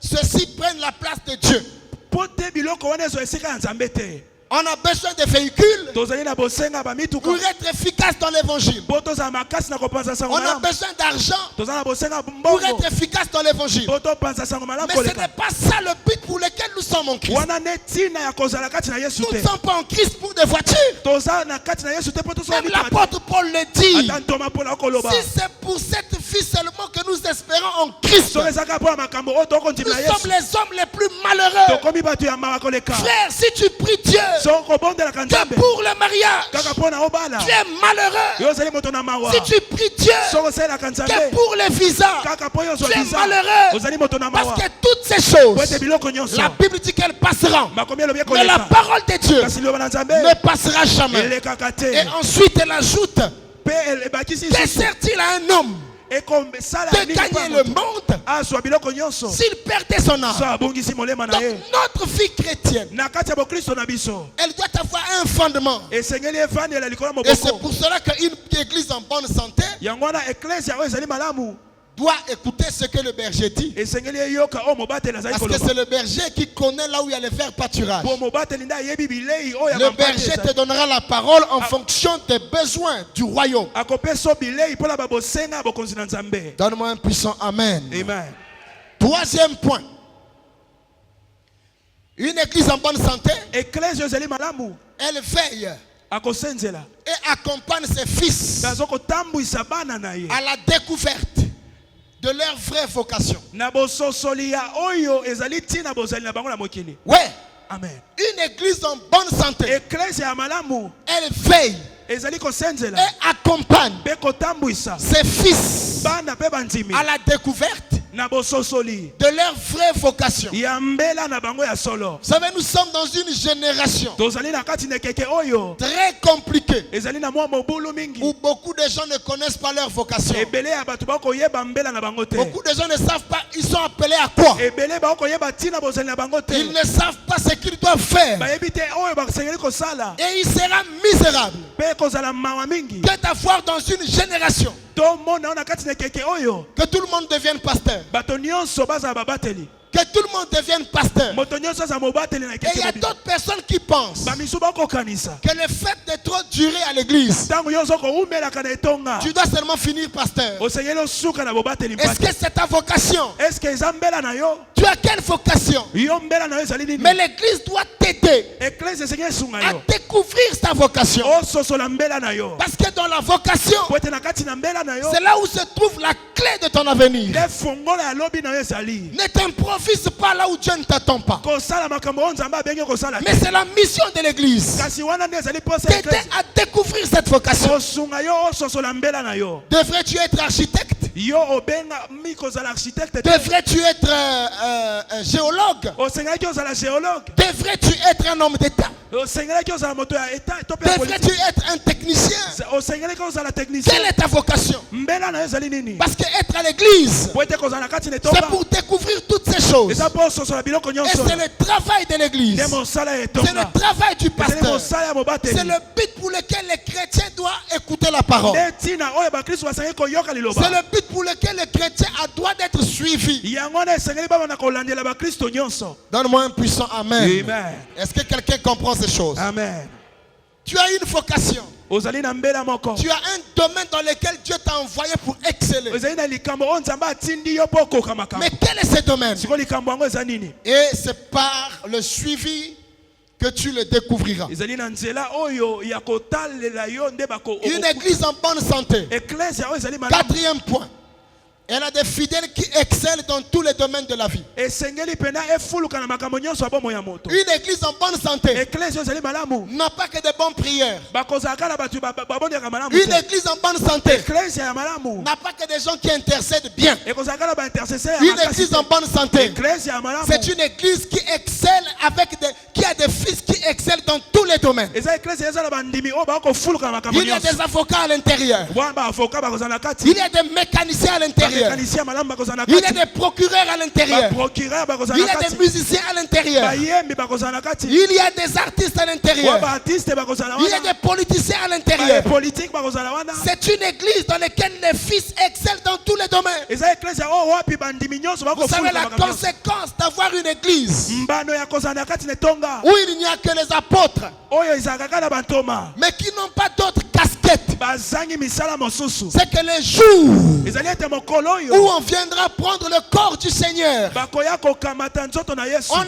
ceci prenne la place de Dieu. po te biloko wana ezwa esika ya nzambe te On a besoin de véhicules tozali na bosenga ya bamituka pour être efficace dans l'évangile. po tozala makasi na kopanza sango On a malamu besoin d'argent tozala na bosenga ya pour mbongo être efficace dans l'évangile. po topanza sango malamu Mais ce n'est koleka pas ça le but pour lequel nous sommes en Christ. wana nde ntina ya kozala kati na yesu Nous te ne sommes pas en Christ pour des voitures. toza na kati na yesu te po tosola Même mituka te l'apôtre Paul le dit. ata ntoma mpona okoloba Si c'est pour cette vie seulement que nous espérons en Christ, soki ezaka mpona makambo oyo tokondima nous na sommes yesu les hommes les plus malheureux. tokomi bato ya mawa koleka Frère, si tu pries Dieu soki kobondelaka que nzambe pour le mariage, kaka mpona obala tu es malheureux. yo ozali moto na mawa Si tu pries Dieu soki osalelaka que nzambe pour les visas, kaka mpo yo ozwa tu es visa malheureux. ozali moto na mawa Parce que toutes ces po ete choses, biloko nyonso la Bible dit qu'elles passeront. makomi elobi Mais la ekoleka parole de Dieu kasi liloba na nzambe ne passera jamais. elekaka te Et ensuite, elle ajoute, mpe ebakisi que lisusu sert-il à un homme ekosala de nini gagner mpo le ya moto monde azwa biloko nyonso s'il perdait son so âme? abongisi molema na Donc, ye notre vie chrétienne, na kati ya bokristo na biso elle doit avoir un fondement. esengeli evandela likolo ya Et c'est moboko pour cela qu'une église en bonne santé yango wana eklesia oyo ezali malamu doit écouter ce que le berger dit. esengeli eyoka oyo mobateli azali Parce que koloba c'est le berger qui connaît là où il y a le vert pâturage. po mobateli nde ayebi bilei oyo Le berger te donnera la parole en fonction des besoins du royaume. akopesa o bilei mpona babosenga ya bokonzi na nzambe Donne-moi un puissant Amen. amen Troisième point. Une église en bonne santé, eklesia ezali malamu elle veille akosenzela et accompagne ses fils nazo kotambwisa bana na ye à la découverte de leur vraie vocation. na bososoli ya oyo ezali ntina bozali na bango na mokili Ouais, amen une église en bonne santé, eklesia ya malamu elle veille ezali kosenzela et accompagne mpe kotambwisa ses fils bana mpe bandimi à la découverte na bososoli de leur vraie vocation. ya mbela na bango ya solo Vous savez, nous sommes dans une génération tozali na kati na ekeke oyo très compliquée ezali na mwa mobulu mingi où beaucoup de gens ne connaissent pas leur vocation. ebele ya bato bakoyeba mbela na bango te Beaucoup de gens ne savent pas, ils sont appelés à quoi? ebele bakoyeba ntina bozali na bango te Ils ne savent pas ce qu'ils doivent faire. bayebi te oyo basengeli kosala Et il sera misérable mpe kozala mawa mingi que d'avoir dans une génération tomona oyo na kati na ekeke oyo que tout le monde devienne pasteur. bato nyonso bazala babateli que tout le monde devienne pasteur. moto nyonso aza mobateli na Et il y a ekeke d'autres personnes qui pensent bamisu bakokanisa que le fait de trop durer à l'église, ntango nyonso koumelaka na etonga tu dois seulement finir pasteur. osengeli osuka na bobateli Est-ce que mpate c'est ta vocation? est-ce que eza mbela na yo Tu as quelle vocation? yo mbela na yo ezali Mais nini l'église doit t'aider eklese esengeli esunga à yo découvrir ta vocation. ososola mbela na yo Parce que dans la vocation, po ete na kati na mbela na yo c'est là où se trouve la clé de ton avenir. nde fongola ya lobi na yo ezali Ne t'improvise pas là où Dieu ne t'attend pas. kosala makambo oyo nzambe abengi kosala te Mais c'est la mission de l'église kasi wana nde ezali posa ya d'aider eklese à découvrir cette vocation. kosunga yo ososola mbela na yo Devrais-tu être architecte? yo obenga mi kozala architecte te Devrais-tu être géologue? osengaki ozala géologue Devrais-tu être un homme d'État? osengelaki ozala moto ya eta to mpe ya Devrais-tu politique être un technicien? osengelaki ozala technicien Quelle est ta vocation? mbela na yo ezali nini Parce que être à l'église, po ete kozala na kati na c'est etonga pour découvrir toutes ces choses. eza mpo ososola biloko Et nyonso c'est le travail de l'église. nde mosala ya C'est etonga le travail du ezali pasteur. mosala ya C'est mobateli le but pour lequel les chrétiens doivent écouter la parole. nde ntina oyo bakristo basengi koyoka C'est liloba le but pour lequel les chrétiens doivent être suivis. yango wana esengeli babana kolandela bakristo nyonso Donne-moi un puissant amen. amen Est-ce que quelqu'un comprend ces choses? amen Tu as une vocation. ozali na mbela moko Tu as un domaine dans lequel Dieu t'a envoyé pour exceller. ozali na likambo oyo nzambe atindi yo mpo okoka makambo Mais quel est ce domaine? sikoyo likambo yango eza nini Et c'est par le suivi que tu le découvriras. ezali na nzela oyo ya kotalela yo nde Une église en bonne santé. eklese oyo ezali malamu Quatrième point. Elle a des fidèles qui excellent dans tous les domaines de la vie. esengeli mpena efuluka na makambo nyonso ya bomoi ya moto Une église en bonne santé eklese oyo ezali malamu n'a pas que de bonnes prières. bakozalaka na bato babondaka malamu Une te église en bonne santé eklese ya malamu n'a pas que des gens qui intercèdent bien. ekozalaka na baintercesseur ya Une makasi église te. en bonne santé, eklese ya malamu c'est une église qui excelle qui a des fils qui excellent dans tous les domaines. eza eklese eza na bandimi oyo bakofuluka na makambo Il y a nyonso des avocats à l'intérieur. wana baavoka bakozala na kati Il y a des mécaniciens à l'intérieur. bamekanisien malamu bakozala na Il y a kati des procureurs à l'intérieur. baprocureur bakozala Il y na a des kati musiciens à l'intérieur. bayembi bakozala na kati Il y a des artistes à oyo l'intérieur. baartiste bakozala Il y a wana des politiciens à l'intérieur. bapolitike bakozala wana C'est une église dans laquelle les fils excellent dans tous les domaines. eza eklese oyo wapi bandimi nyonso Vous savez bakofuluka la makambo nyonso conséquence d'avoir une église mbano ya kozala na kati na etonga où il n'y a que les apôtres, oyo ezalaka kaka na bantoma mais qui n'ont pas d'autres casquettes. bazangi misala mosusu C'est que les jours ezali ete mokolo où oyo on viendra prendre le corps du Seigneur, bakoya kokamata nzoto na yesu on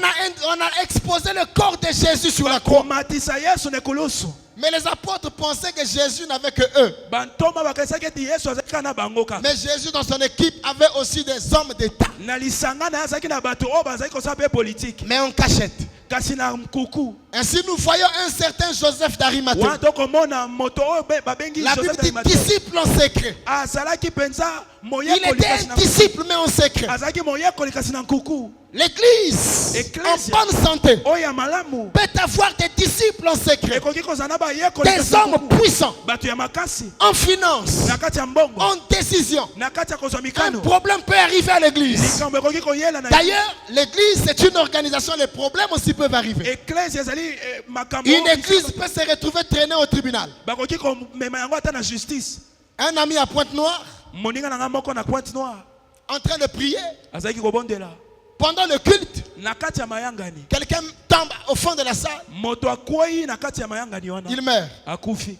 a exposé le corps de Jésus sur la croix. komatisa yesu na ekulusu Mais les apôtres pensaient que Jésus n'avait que eux. bantoma bakanisaki ete yesu azalaki kaka na bango kaka Mais Jésus dans son équipe avait aussi des hommes d'État, na lisanga na ye azalaki na bato oyo bazalaki kosala mpe politike mais en cachette. kasi na nkuku Ainsi nous voyons un certain Joseph d'Arimathée. wana tokomona moto oyo babengi La Bible Joseph dit d'Arimathée. disciple en secret. azalaki mpenza Il moyekoli était kasi un na disciple mais en secret. azalaki moyekoli kasi na nkuku L'église en Ecclesia. bonne santé oyo ya malamu peut avoir des disciples en secret, ekoki kozala na bayekoli kasi des na hommes nkuku. puissants bato ya makasi en finance, na kati ya mbongo en décision. na kati ya kozwa Un mikano problème peut arriver à l'église. likambo ekoki koyela na D'ailleurs, l'église c'est une organisation, les problèmes aussi peuvent arriver. eklese ezali makambo Une oyo église peut se retrouver traînée au tribunal. bakoki komema yango ata na justice Un ami à Pointe-Noire, moninga na nga moko na pointe noire en train de prier, azalaki kobondela pendant le culte, na kati ya mayangani quelqu'un tombe au fond de la salle, moto akwei na kati ya mayangani wana il meurt. akufi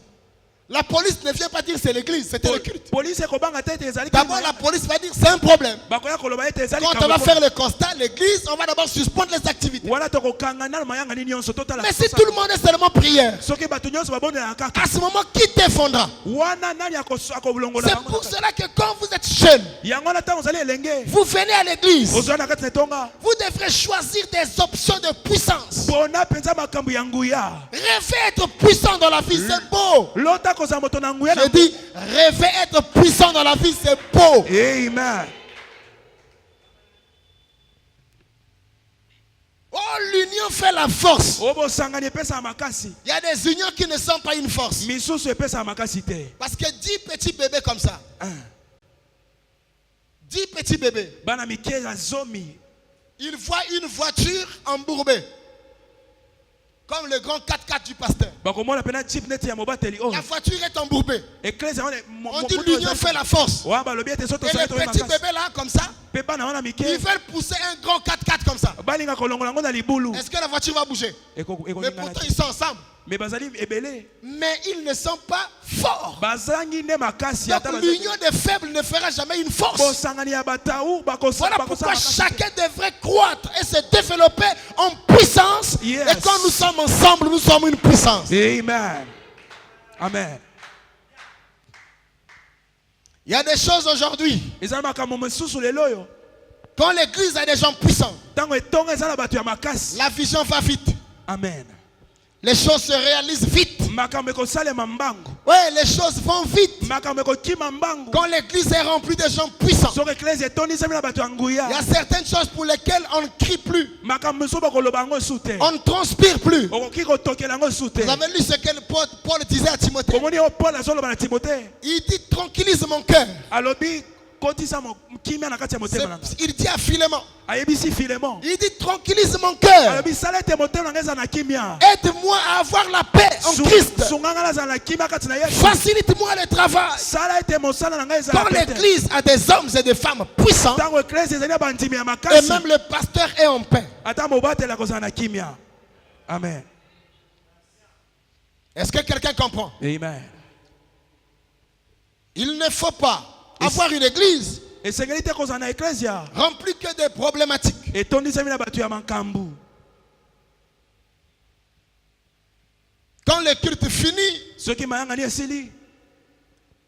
La police ne vient pas dire c'est l'église, c'était le culte. polisi ekobanga te ete ezali D'abord, la police va dire c'est un problème. bakoya koloba ete ezali Quand on va faire le constat, l'église, on va d'abord suspendre les activités. wana tokokanga na mayangani nyonso totala Mais si tout le monde est seulement prière, soki bato nyonso babondelaka kaka à ce moment, qui t'effondra? wana nani akolongola C'est pour cela que quand vous êtes jeune, yango wana ntango ozali elenge vous venez à l'église, ozwa na kati na etonga vous devrez choisir des options de puissance. mpona mpenza makambo ya nguya Rêver être puissant dans la vie, c'est beau. lota kozala moto na nguya Je dis, rêver être puissant dans la vie, c'est beau. amen Oh, l'union fait la force. oyo bosangani epesaka makasi Il y a des unions qui ne sont pas une force. misusu epesaka makasi te Parce que 10 petits bébés comme ça, 10 petits bébés, bana mike ya zomi ils voient une voiture embourbée. Comme le grand 4x4 du pasteur. bakomona pena chip net ya mobateli La voiture est embourbée. église On dit l'union fait la force. wa balobi ete soto Et les petits bébés là, comme ça, pepa na wana ils mike veulent pousser un grand 4x4 comme ça. balinga kolongola ngo na libulu Est-ce que la voiture va bouger? Mais pourtant, ils sont ensemble. mais bazali ebele Mais ils ne sont pas forts. bazangi ne makasi Donc l'union des faibles ne fera jamais une force. bosangani ya batau Voilà pourquoi chacun devrait croître et se développer en puissance. Yes. Et quand nous sommes ensemble, nous sommes une puissance. Amen. Amen. Il y a des choses aujourd'hui. Ezala makambo mosusu lelo yo Quand l'église a des gens puissants, tango etonga ezala bato ya makasi. la vision va vite. Amen. Les choses se réalisent vite. Makambo ekosalema mbangu. Oui, les choses vont vite. Makambo ekokima mbangu. Quand l'église est remplie de gens puissants, Soki eklesi etondisami na bato ya il nguya. y a certaines choses pour lesquelles on ne crie plus. Makambo mosusu bakoloba yango esu te. On ne transpire plus. Okoki kotokela yango esu te. Vous avez lu ce que Paul disait à Timothée. Komoni oyo Paul azoloba na Timothée. Il dit tranquillise mon cœur. Alobi kotisa kimia na kati ya motema na ngai. Il dit à Philémon. Ayebisi Philémon. Il dit tranquillise mon cœur. Alobi sala ete motema na ngai eza na kimia. Aide-moi à avoir la paix en Christ. Sunganga nazala na kimia kati na Yesu. Facilite-moi le travail. Sala ete mosala na ngai ezala Quand pete. l'église a des hommes et des femmes puissants, Tango eklesi ezali na bandimi ya et makasi. même le pasteur est en paix. Ata mobatela kozala na kimia. Amen. Est-ce que quelqu'un comprend? Amen. Il ne faut pas avoir une église Esengeli te kozala na eklesia. remplie que de problématiques. Etondisami na bato ya makambu. Quand le culte finit, Soki mayangani esili.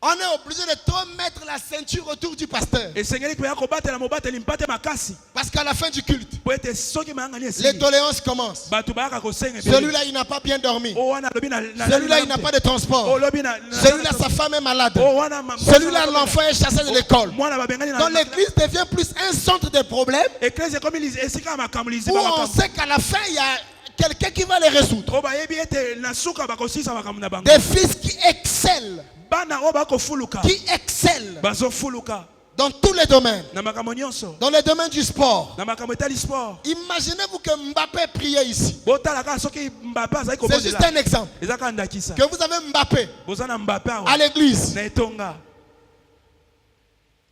on est obligé de trop mettre la ceinture autour du pasteur. Esengeli pe ya kobatela mobateli mpate makasi. Parce qu'à la fin du culte, Po ete soki mayangani les esili. doléances commencent. Bato bayaka kosenga. Celui-là, il n'a pas bien dormi. O wana lobi na Celui-là, il n'a pas de transport. O lobi na Celui-là, sa femme est malade. O wana Celui-là, l'enfant est chassé de l'école. mwana babengani na. Donc l'église devient plus un centre de problèmes Eklesi comme esika makambo où liziba on makambo. sait qu'à la fin, il y a quelqu'un qui va les résoudre. O bayebi ete na suka bakosisa makambo na bango. Des fils qui excellent, Bana o bakofuluka. qui excellent Bazofuluka dans tous les domaines. na makambo nyonso. Dans le domaine du sport. Na makambo etali sport. Imaginez-vous que Mbappé priait ici. Botala kaka soki Mbappé azali C'est juste kobondela. un exemple. Eza kaka ndakisa. Que vous avez Mbappé Boza na Mbappé à awa. l'église. Na etonga.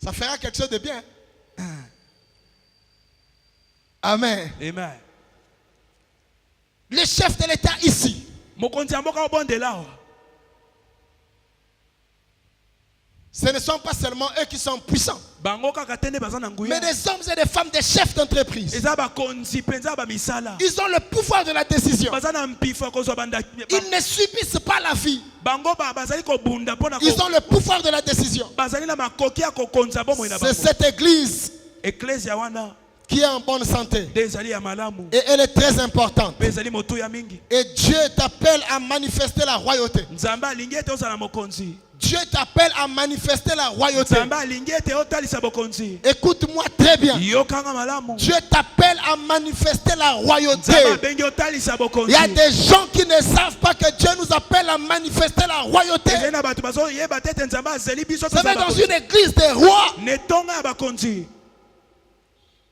Ça fera quelque chose de bien. Amen. Amen. Les chefs de l'État ici. Mokonzi ya mboka obondela awa. Ce ne sont pas seulement eux qui sont puissants, Bango kaka tende baza na mais nguya. des hommes et des femmes, des chefs d'entreprise. Eza bakonzi penza ba misala. Ils ont le pouvoir de la décision. Baza na mpifo kozwa banda. Ils ne subissent pas la vie. Bango bazali kobunda pona Ils ont le pouvoir de la décision. bazali na makoki ya kokonza bomo na C'est bango. cette église Ecclesia wana qui est en bonne santé. ezali ya malamu. Et elle est très importante. Pe ezali motu ya mingi. Et Dieu t'appelle à manifester la royauté. Nzambe alingi ete ozala mokonzi. Dieu t'appelle à manifester la royauté. Nzambe alingi ete otalisa bokonzi. Écoute-moi très bien. Yokanga malamu. Dieu t'appelle à manifester la royauté. Nzambe abengi otalisa bokonzi. Il y a des gens qui ne savent pas que Dieu nous appelle à manifester la royauté. Ezali na bato bazoyeba te ete Nzambe azeli biso Vous savez, dans une église des rois, netonga ya bakonzi.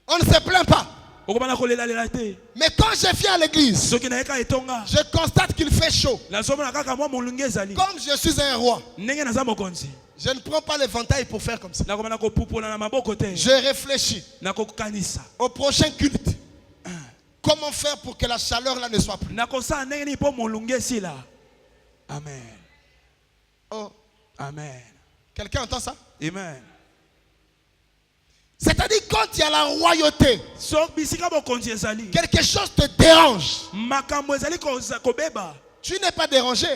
on ne se plaint pas. Okobana kolela lela te. Mais quand je viens à l'église, Soki na yeka etonga. je constate qu'il fait chaud. Nazomona kaka mwa molungi ezali. Comme je suis un roi, Ndenge naza mokonzi. je ne prends pas l'éventail pour faire comme ça. Nakobana kopupola na maboko te. Je réfléchis Nakokanisa. au prochain culte. Comment faire pour que la chaleur là ne soit plus? Nakosala ndenge nini mpo molungi esila. Amen. Oh, Amen. quelqu'un entend ça? Amen. C'est-à-dire quand il y a la royauté, So bisika bokonzi ezali. quelque chose te dérange. Makambo ezali kobeba. Tu n'es pas dérangé.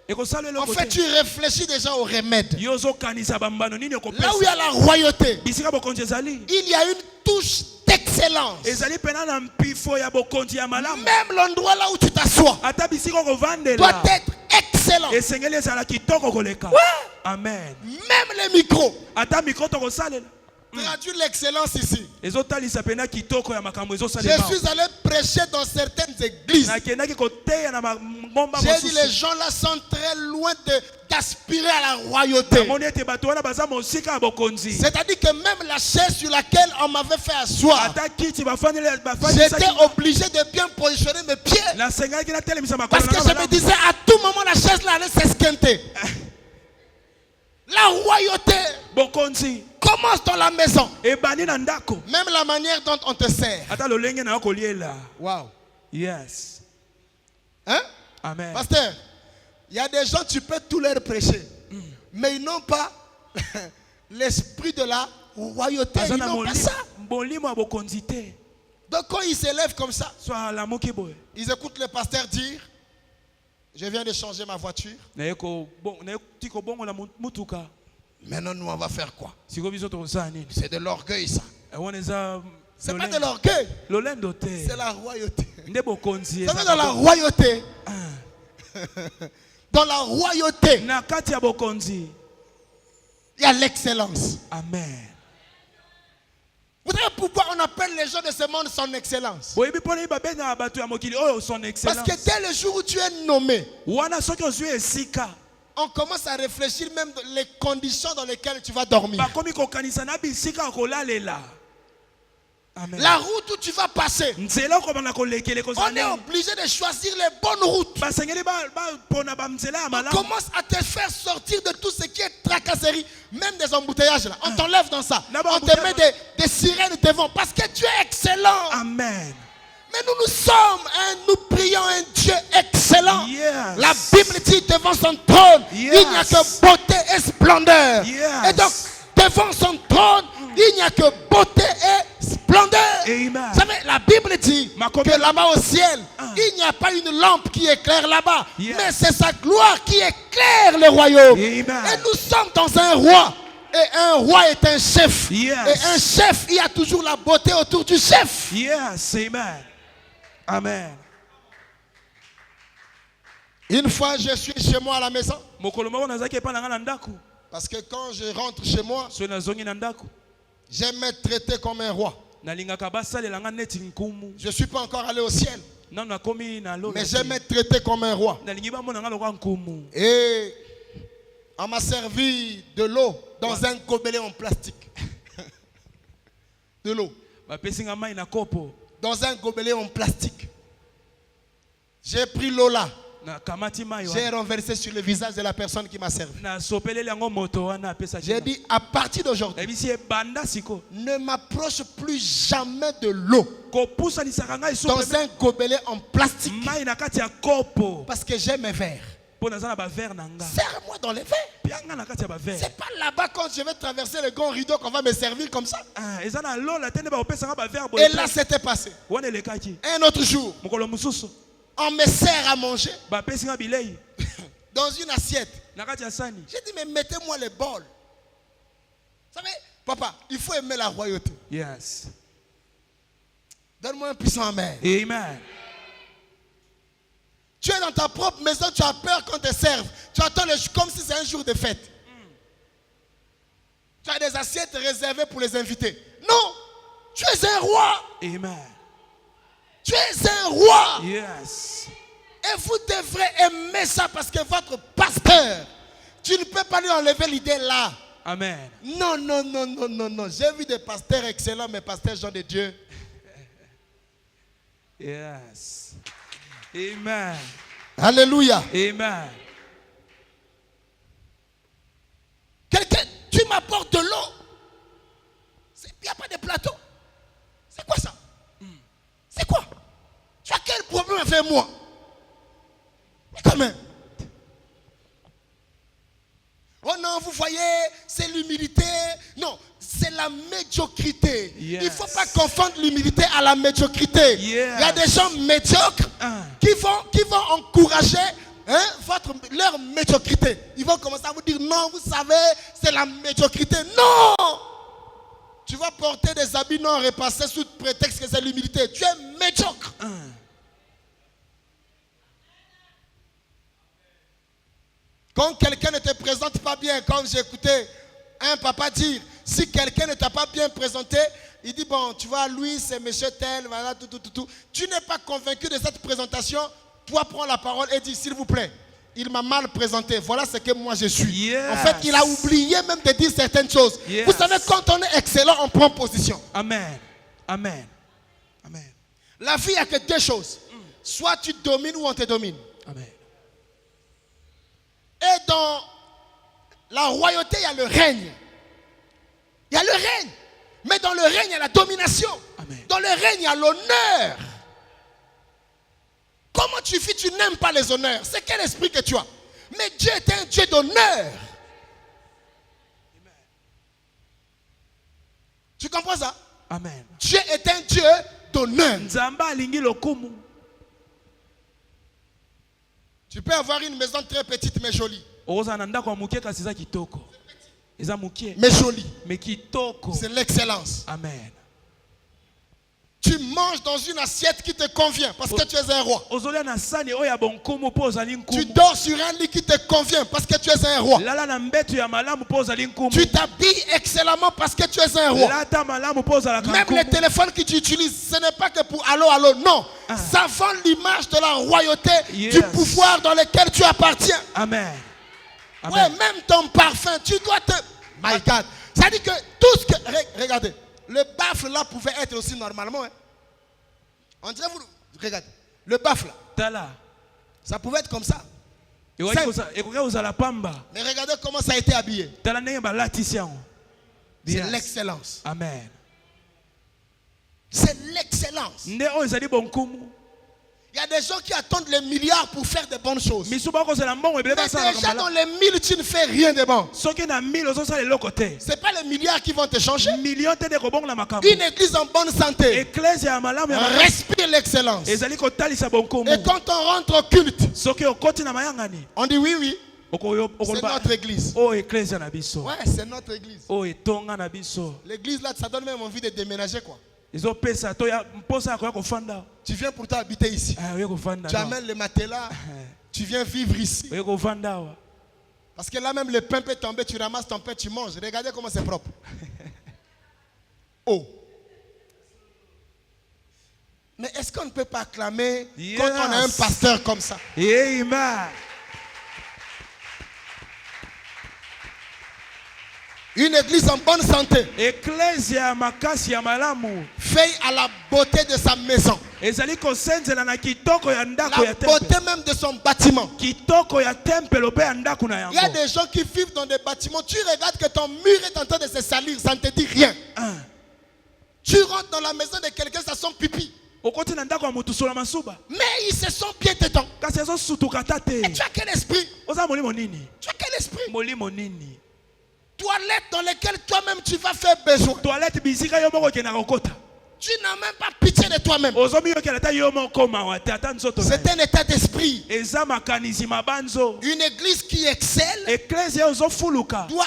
Ekosalela En kote. fait, tu réfléchis déjà au remède. Yozo kanisa bambano nini Là okopesa. où il y a la royauté, Bisika bokonzi ezali. il y a une touche d'excellence. Ezali pena na mpifo ya bokonzi ya malamu. Même l'endroit là où tu t'assois Ata bisika doit kovandela. être excellent. Esengeli ezala kitoko koleka. Amen. Même les micros. Ata mikro tokosalela. traduire l'excellence ici. ezotalisa pena kitoko ya makambo Je ezosalema suis allé prêcher dans certaines églises. nakendaki koteya na mangomba J'ai dit les mosusu gens là sont très loin d'aspirer à la royauté. namoni ete bato wana baza mosika ya bokonzi C'est-à-dire que même la chaise sur laquelle on m'avait fait asseoir, ata kiti bafandeli j'étais obligé de bien positionner mes pieds. nasengaki natelemisa makolo Parce que je me disais à tout moment la chaise là allait s'esquinter. La royauté bokonzi commence dans la maison. ebani na ndako Même la manière dont on te sert. ata lolenge na yo koliela Wow. yes Hein? amen Pasteur, il y a des gens, tu peux tout leur prêcher. Mais ils n'ont pas l'esprit de la royauté. baza Ils na n'ont pas ça. molimo ya bokonzi te Donc quand ils s'élèvent comme ça, so alamuki boye ils écoutent le pasteur dire, je viens de changer ma voiture. nayeti kobongola mutuka Maintenant, nous, on va faire quoi? sikoyo biso tokosala nini C'est de l'orgueil, ça. wana eza C'est pas de l'orgueil, lolendo te c'est la royauté. nde bokonzi Vous savez, dans la royauté, dans la royauté, na kati ya bokonzi il y a l'excellence. amen Vous savez pourquoi on appelle les gens de ce monde son excellence? boyebi mpona babengaka bato ya mokili oyo son Parce excellence que dès le jour où tu es nommé, wana soki ozwi esika on commence à réfléchir même les conditions dans lesquelles tu vas dormir. bakomi kokanisa na bisika ya kolalela amen La route où tu vas passer. nzela okobanda kolekela On est ekozala obligé de choisir les bonnes routes. basengeli mpona banzela ya On malamu commence à te faire sortir de tout ce qui est tracasserie, même des embouteillages là. On t'enlève dans ça. Là-bas, On te met des sirènes devant parce que tu es excellent. amen Mais nous prions un Dieu excellent. Yes. La Bible dit devant son trône, Yes. il n'y a que beauté et splendeur. Yes. Et donc, devant son trône, il n'y a que beauté et splendeur. Amen. Vous savez, la Bible dit Ma que là-bas au ciel, il n'y a pas une lampe qui éclaire là-bas, Yes. mais c'est sa gloire qui éclaire le royaume. Amen. Et nous sommes dans un roi. Et un roi est un chef. Yes. Et un chef, il y a toujours la beauté autour du chef. yes amen amen Une fois, je suis chez moi à la maison. mokolo moko nazalaki epai na ngai na ndako Parce que quand je rentre chez moi, soki nazongi na ndako j'aime être traité comme un roi. nalingaka basalela ngai neti nkumu Je ne suis pas encore allé au ciel, nano nakomi na lola mais te. j'aime être traité comme un roi. nalingi bamona ngai lokola nkumu Et on m'a servi de l'eau dans un gobelet en plastique. De l'eau. bapesi ngai mai na kopo Dans un gobelet en plastique. J'ai pris l'eau là. nakamati mai J'ai wana renversé sur le visage de la personne qui m'a servi. nasopeleli yango moto wana apesaki J'ai ngai. dit, à partir d'aujourd'hui, nayebisi ebanda siko ne m'approche plus jamais de l'eau kopusanisaka ngai so dans un gobelet en plastique. mai na kati ya kopo Parce que j'ai mes verres. mpo naza na bavere na ngai Serre-moi dans les verres. pia ngai na kati ya bavere C'est pas là-bas quand je vais traverser le grand rideau qu'on va me servir comme ça. eza na lola te nde bakopesanga bavere Et boye là, c'était passé. wana elekaki Un autre jour, mokolo mosusu on me sert à manger bapesi ngai bilei dans une assiette. na kati ya sani J'ai dit, mais mettez-moi les bols. Vous savez, papa, il faut aimer la royauté. yes Donne-moi un puissant amen. amen Tu es dans ta propre maison, tu as peur qu'on te serve. Tu attends comme si c'est un jour de fête. Tu as des assiettes réservées pour les invités. Non, tu es un roi. amen Tu es un roi. yes Et vous devrez aimer ça parce que votre pasteur, tu ne peux pas lui enlever l'idée là. amen Non, non, non, non, non, non. J'ai vu des pasteurs excellents, mais pasteurs gens de Dieu. yes amen Alléluia. amen Quelqu'un, tu m'apportes de l'eau. Il n'y a pas de plateau. C'est quoi ça? C'est quoi? Tu as quel problème avec moi? Mais quand même. Oh non, vous voyez, c'est l'humilité. Non, c'est la médiocrité. Yes. Il ne faut pas confondre l'humilité à la médiocrité. Yes. Il y a des gens médiocres qui vont encourager leur médiocrité. Ils vont commencer à vous dire, non, vous savez, c'est la médiocrité. Non! Tu vas porter des habits non repassés sous prétexte que c'est l'humilité. Tu es médiocre. Quand quelqu'un ne te présente pas bien, comme j'écoutais un papa dire, si quelqu'un ne t'a pas bien présenté, il dit, bon, tu vois, lui, c'est monsieur tel, voilà, tout. Tu n'es pas convaincu de cette présentation, toi, prends la parole et dis, s'il vous plaît, il m'a mal présenté, voilà ce que moi je suis. Yes. En fait, il a oublié même de dire certaines choses. Yes. Vous savez, quand on est excellent, on prend position. Amen. Amen. Amen. La vie, il n'y a que deux choses. Soit tu domines ou on te domine. Amen. Et dans la royauté, il y a le règne. Il y a le règne. Mais dans le règne, il y a la domination. Amen. Dans le règne, il y a l'honneur. Comment tu vis, tu n'aimes pas les honneurs? C'est quel esprit que tu as? Mais Dieu est un Dieu d'honneur. Tu comprends ça? Amen. Dieu est un Dieu d'honneur. Nzamba alingi lokumu. Tu peux avoir une maison très petite mais jolie. Ozana ndako ya muke kasi eza kitoko. Eza muke. Mais jolie. Mais kitoko. C'est l'excellence. Amen. Tu manges dans une assiette qui te convient parce que tu es un roi. Ozolia na sani oya bonkumu po ozali nkumu. Tu dors sur un lit qui te convient parce que tu es un roi. Lala na mbetu ya malamu po ozali nkumu. Tu t'habilles excellemment parce que tu es un roi. Lata malamu po ozala Même nkumu. les téléphones que tu utilises, ce n'est pas que pour allô, allô, non. Ça vend l'image de la royauté, Yes. du pouvoir dans lequel tu appartiens. Amen. Amen. Ouais, même ton parfum, tu dois te... My God. Ça dit que tout ce que... Regardez, le baffle là pouvait être aussi normalement. Hein. On dirait vous... Regardez, le baffle là, Tala. ça pouvait être comme ça. Ekoka ozala pamba. Mais regardez comment ça a été habillé. Tala ndenge balatisi yango. C'est Yes. l'excellence. Amen. C'est l'excellence. Nde oyo ezali bonkumu. Il y a des gens qui attendent les milliards pour faire de bonnes choses. Mais Misuba kozala mbongo ebele basala déjà dans kamala. les 1000, tu ne fais rien de bon. Soki na 1000 ozosala eloko te. Ce n'est pas les milliards qui vont te changer. Million te de kobongola makambo. Une église en bonne santé Ecclesia ya malamu ya malamu. respire l'excellence. Ezali kotalisa bonkumu. Et quand on rentre au culte, Soki okoti na mayangani. on dit oui, oui, Okoyo c'est okoloba. notre église. Oh ecclesia na biso. Ouais, c'est notre église. Oh etonga na biso. L'église là, ça donne même envie de déménager quoi. Ezopesa to ya mposa akoya kofanda. Tu viens pour t'habiter ici. Ah oyo kofanda. Tu amènes le matelas, tu viens vivre ici. Oyo kofanda wa. Parce que là même le pain peut tomber, tu ramasses ton pain, tu manges. Regardez comment c'est propre. Oh. Mais est-ce qu'on ne peut pas acclamer quand on a un Yes. pasteur comme ça? Amen. Une église en bonne santé Ecclesia makasi ya malamu. veille à la beauté de sa maison, Ezali kosenzela na kitoko ya ndako la ya beauté temple. même de son bâtiment. Kitoko ya temple ope ya ndako na Il y a yango. des gens qui vivent dans des bâtiments, tu regardes que ton mur est en train de se salir, ça ne te dit rien. Tu rentres dans la maison de quelqu'un, ça sent pipi. Okoti na ndako ya mutu sola masuba. Mais ils se sont bien dedans. Kasi ezosutuka ta te. Et tu as quel esprit? Oza molimo nini? Tu as quel esprit? Molimo nini? Toilette dans lesquelles toi-même tu vas faire besoin. Toilette bisika yo moko okenda kokota. Tu n'as même pas pitié de toi-même. Ozomi yokela ta yo moko mawa te ata nzoto. C'est un état d'esprit. Eza makanisi mabanzo. Une église qui excelle Ecclesia ozofuluka. doit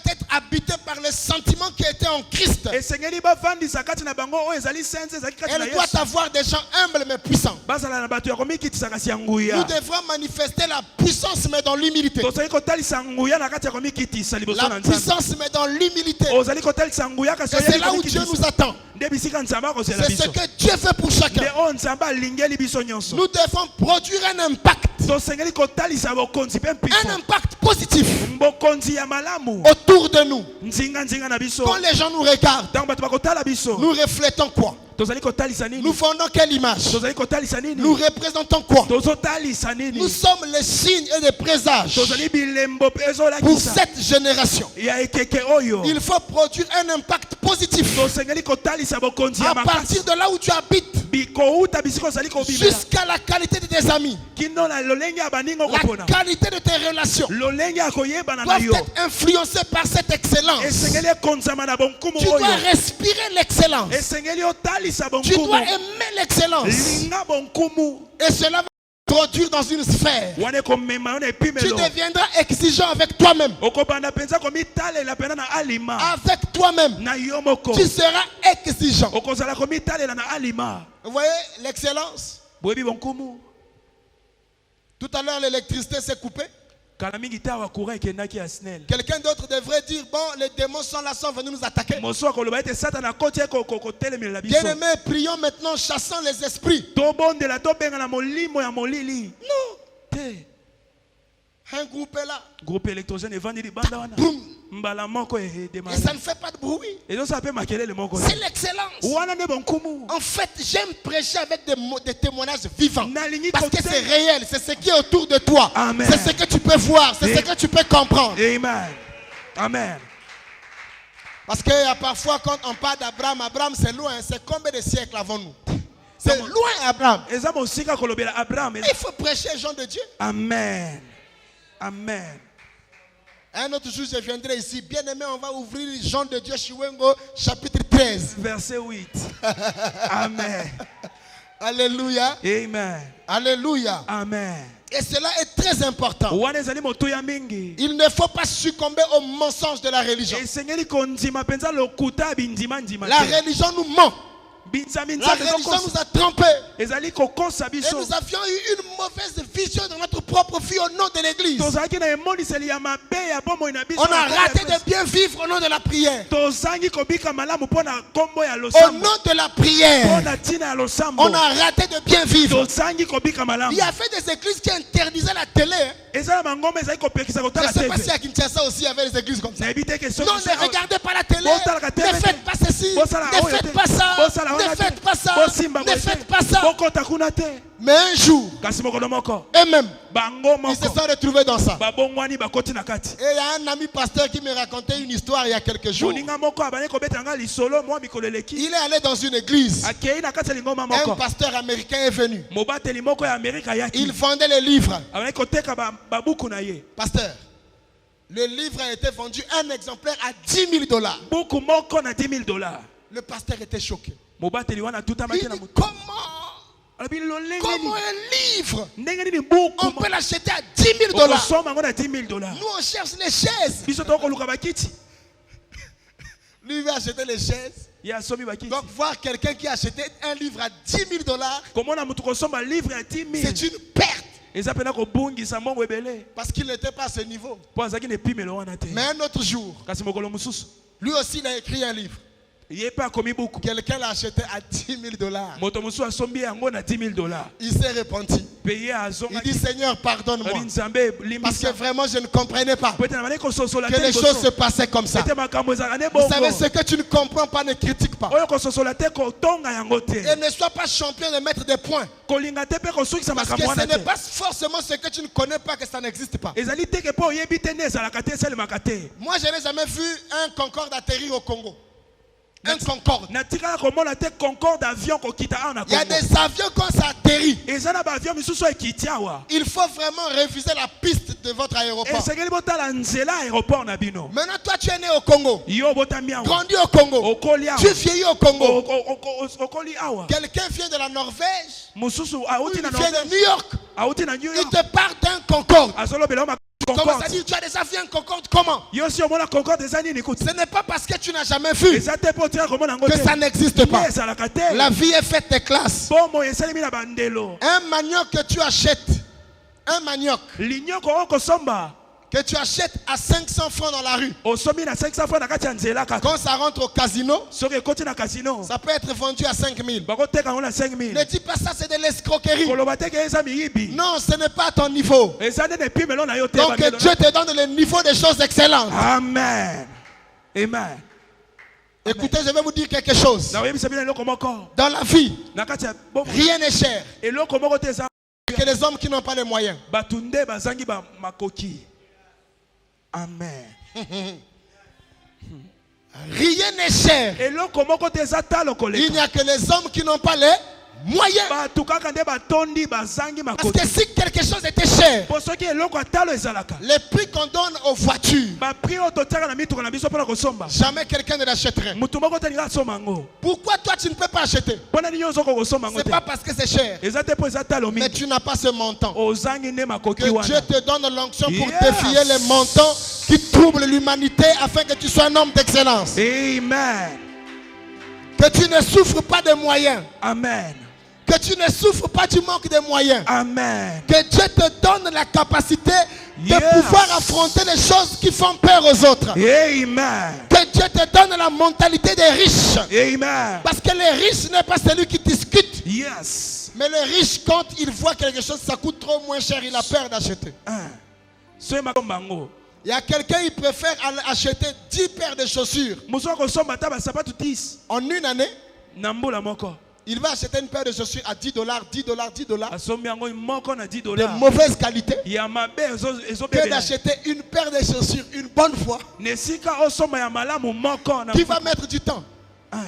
être habitée par le sentiment qui était en Christ. Esengeli bavandisa kati na bango oyo ezali sense ezali kati na Elle doit Yesu. avoir des gens humbles mais puissants. Bazala na bato ya komikitisa kasi ya Nous nguya. devrons manifester la puissance mais dans l'humilité. Tozali kotalisa nguya na kati ya komikitisa liboso La na Nzambe. puissance mais dans l'humilité. Ozali kotalisa nguya kasi Et c'est là où Dieu nous attend. nde bisika Nzambe akozela C'est ce biso. que Dieu fait pour Nde chacun. oyo Nzambe alingeli biso nyonso. Nous devons produire un impact. Tosengeli kotalisa bokonzi mpe Un mpiso. impact positif Bokonzi ya malamu. autour de nous. Nzinga na biso. Quand les gens nous regardent, Ntango bato bakotala biso. nous reflétons quoi? Tozali kotalisa nini? Nous fondons quelle image? Tozali kotalisa nini? Nous représentons quoi? Tozotalisa nini? Nous sommes les signes et les présages Tozali bilembo mpe pour ezolakisa. cette génération. Ya ekeke oyo. Il faut produire un impact positif Tosengeli kotalisa bokonzi ya à makasi. partir de là où tu habites Bikouta bisiko ozali kobimela. jusqu'à la qualité de tes amis. Kino na lolenge ya baningo La kopona. qualité de tes relations Lolenge ya koyebana na doivent yo. être influencées par cette excellence. Esengeli ekonzama na bonkumu Tu dois oyo. respirer l'excellence. Esengeli otalisa Tu dois bonkumu. aimer l'excellence. Linga bonkumu. Et cela va produire dans une sphère. Wane komema yo na Tu epimelo. deviendras exigeant avec toi-même. Okobanda penza komitalela pena na alima. Avec toi-même. Na yo moko. Tu seras exigeant. Okozala komitalela na alima. Vous voyez l'excellence? Boyebi bonkumu. Tout à l'heure, l'électricité s'est coupée. kala mingi tawa courant ekendaki ya snel. Quelqu'un d'autre devrait dire, bon, les démons sont là, sont venus nous attaquer. Moso akoloba ete satana koti kotelemela biso. Bien-aimés, prions maintenant, chassant les esprits. Tobondela tobengana molimo ya molili. Non. Te. Un groupe est là. Groupe électrogène evandi banda wana. Boum. Mbala moko Et démarre. ça ne fait pas de bruit. Et donc ça peut makelele moko. C'est l'excellence. Wana ne bonkumu. En fait, j'aime prêcher avec des témoignages vivants. Nalingi Parce que kote- c'est réel, c'est ce qui est autour de toi. Amen. C'est ce que tu peux voir, c'est Et- ce que tu peux comprendre. Amen. Amen. Parce que parfois, quand on parle d'Abraham, Abraham c'est loin, c'est combien de siècles avons-nous? C'est loin, Abraham. Eza mosika kolobela Abraham. Il faut prêcher les gens de Dieu. Amen. Amen. Un autre jour, je viendrai ici. Bien aimé, on va ouvrir Jean de Dieu, Chiwengo, chapitre 13. Verset 8. Amen. Alléluia. Amen. Alléluia. Amen. Et cela est très important. Wana ezali moto ya mingi. Il ne faut pas succomber au mensonge de la religion. Esengeli kondima penza lokuta bindima ndima. La religion nous ment. Binzami La nzambe religion kokosa. nous a trompés. Ezali kokosa Et biso. nous avions eu une mauvaise vision de notre propre vie au nom de l'église. Tozalaki na emoniseli ya mabe ya bomoi na biso. On a raté de bien vivre au nom de la prière. Tozangi kobika malamu pona kombo ya Au losambo. nom de la prière, Pona tina ya losambo. on a raté de bien vivre. Tozangi kobika malamu. Il y avait des églises qui interdisaient la télé. Ezala mangomba ezali kopekisa Je kotala ne sais pas si TV. à Kinshasa aussi il y avait des églises comme ça. Nayebi te ke soki- Non, ne regardez pas la télé. Bon, tala ka TV Ne faites pas ceci. Bosala Ne oyo faites te. pas ça. Bosala wana Ne te. faites pas ça. Bosimba Ne boye te. faites pas ça. Bokota kuna te. Mais un jour, Kasi mokolo moko. eux-mêmes, Bango ils se moko. sont retrouvés dans ça. Babongwani bakoti na kati. Et il y a un ami pasteur qui me racontait une histoire il y a quelques jours. Moninga moko abane kobeta nga lisolo mwa mikolo eleki. Il est allé dans une église. Akei na kati ya lingoma Un moko. pasteur américain est venu. Mobateli moko ya Amerika yaki. Il vendait les livres. Abane koteka babuku na ye. Pasteur, le livre a été vendu un exemplaire à $10,000. Buku moko na $10,000. Le pasteur était choqué. Mobateli wana tuta Il maki na dit, mutu. comment Alabi lolenge un ni. livre, Ndenge ni buku. on peut l'acheter à $10,000? Okosoma ngo na $10,000. Nous, on cherche les chaises. Biso tokoluka bakiti. Lui, il va acheter les chaises. Ya somi bakiti. Donc, voir quelqu'un qui a acheté un livre à $10,000, Komona mutu kosoma livre ya c'est 10,000. une perte. Eza pena kobungisa mongo ebele. Parce qu'il n'était pas à ce niveau. Po azaki ne pimelo wana te. Mais un autre jour, Kasi mokolo mususu. lui aussi, il a écrit un livre. Ye pe akomi buku. Quelqu'un l'a acheté à $10,000. Moto mususu asombi yango na $10,000. Il s'est repenti. Paye Il azonga. dit, Seigneur, pardonne-moi. Abi nzambe Parce que limbisa. vraiment, je ne comprenais pas Peut-être na bane kososola que te les liboso. choses se passaient comme ça. Ete makambo ezaka ne Vous savez, bongo. ce que tu ne comprends pas, ne critique pas. Oyo kososola te kotonga yango te. Et ne sois pas champion de mettre des points. Kolinga te pe kosukisa Parce que makambo ce wana n'est te. pas forcément ce que tu ne connais pas que ça n'existe pas. Ezali te ke po oyebi te ne ezalaka te esalemaka te. Moi, je n'ai jamais vu un Concorde atterrir au Congo. Un Concorde. Natikala komona te Concorde avion kokita awa na Il y a Congo. des avions quand ça atterrit. Eza na ba avion misusu ekiti awa. Il faut vraiment réviser la piste de votre aéroport. Esengeli botala nzela aéroport na bino. Maintenant, toi, tu es né au Congo. Yo botami awa. Grandi au Congo. Okoli awa. Tu vieillis au Congo. Okoli awa. Quelqu'un vient de la Norvège. Mususu Ou auti il na vient de Norvège. New York. Auti na New Il York. te parle d'un Concorde. Azolobela ma Comment ça Concorde. dit? Tu as des avions Concorde comment? Yo si omona Concorde eza nini kutu. Ce n'est pas parce que tu n'as jamais vu Eza te po tia komona ngo que te. ça n'existe pas. Ne ezalaka te. La vie est faite de classes. Bomo esalemi na bandelo. Un manioc que tu achètes, un manioc Linyoko okosomba. que tu achètes à 500 francs dans la rue, Osomi na 500 francs na kati ya nzela kaka. quand ça rentre au casino, Soki ekoti na casino. ça peut être vendu à 5 000. Bakoteka ngo na 5,000. Ne dis pas ça, c'est de l'escroquerie. Koloba te ke eza miyibi. Non, ce n'est pas à ton niveau. Eza nde epimelo na yo te. Donc que bandelo. Dieu te donne le niveau des choses excellentes. Amen. Amen. Écoutez, je vais vous dire quelque chose. Na oyebisa bino eloko moko. Dans la vie, Na kati ya bomo. rien n'est cher. Eloko moko te eza Que les hommes qui n'ont pas les moyens. bato nde bazangi ba makoki. Amen. Rien n'est cher. Eloko moko te eza talo Il koleka. n'y a que les hommes qui n'ont pas les moyens. Bato kaka nde batondi bazangi Parce makoki. que si quelque chose était cher, Po soki eloko atalo ezalaka. les prix qu'on donne aux voitures, Ba prix oyo totiaka na mituka na biso mpona kosomba. jamais quelqu'un ne l'achèterait. Mutu moko te alinga asomba yango. Pourquoi toi tu ne peux pas acheter? Mpona nini ozo kosomba yango C'est te. pas parce que c'est cher, Eza te po eza talo mais mingi. tu n'as pas ce montant. Ozangi nde makoki Que Dieu wana. te donne l'onction pour Yes. défier les montants qui troublent l'humanité afin que tu sois un homme d'excellence. Amen. Que tu ne souffres pas de moyens. Amen. Que tu ne souffres pas du manque de moyens. Amen. Que Dieu te donne la capacité de Yes. pouvoir affronter les choses qui font peur aux autres. Amen. Que Dieu te donne la mentalité des riches. Amen. Parce que les riches n'est pas celui qui discute. Yes. Mais les riches, quand il voit quelque chose, ça coûte trop moins cher, il a peur d'acheter. Soy makombango. Il y a quelqu'un, il préfère acheter 10 paires de chaussures. Muso ko somba taba sapatu 10. En une année, Nambola moko. il va acheter une paire de chaussures à $10, $10. Asombi yango moko na De $10. mauvaise qualité. Ya mabe ezo Que bebe. d'acheter une paire de chaussures une bonne fois. Nesika osoma ya malamu moko na. Qui va mettre du temps.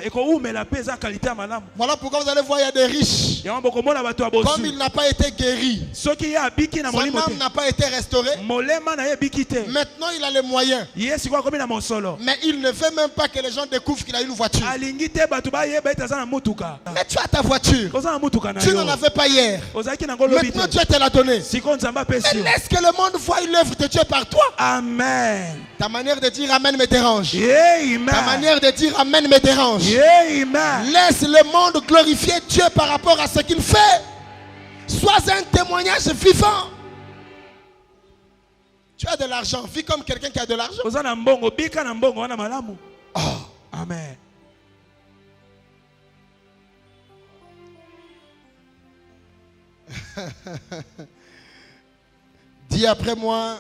Eko umela pesa qualité ya malamu. Voilà pourquoi vous allez voir, il y a des riches. Yango bokomona bato ya Comme bosu. il n'a pas été guéri, Soki ya biki na son molimo âme te. n'a pas été restaurée. Molema na ye biki te. Maintenant, il a les moyens. Ye siko komi na mosolo. Mais il ne veut même pas que les gens découvrent qu'il a une voiture. Alingi te bato ba yeba ete aza na mutuka. Mais tu as ta voiture. Oza na mutuka na Tu n'en yo. avais pas hier. Ozaki na ngolo Maintenant, bite. Dieu te l'a donné. Siko nzamba Mais pesi. laisse que le monde voie l'œuvre de Dieu par toi. Amen. Ta manière de dire Amen me dérange. Amen. Ta manière de dire Amen me dérange. Amen. Laisse le monde glorifier Dieu par rapport à ce qu'il fait. Sois un témoignage vivant. Tu as de l'argent. Vis comme quelqu'un qui a de l'argent. Oza na mbongo bika na mbongo wana malamu. Oh. Amen. Dis après moi,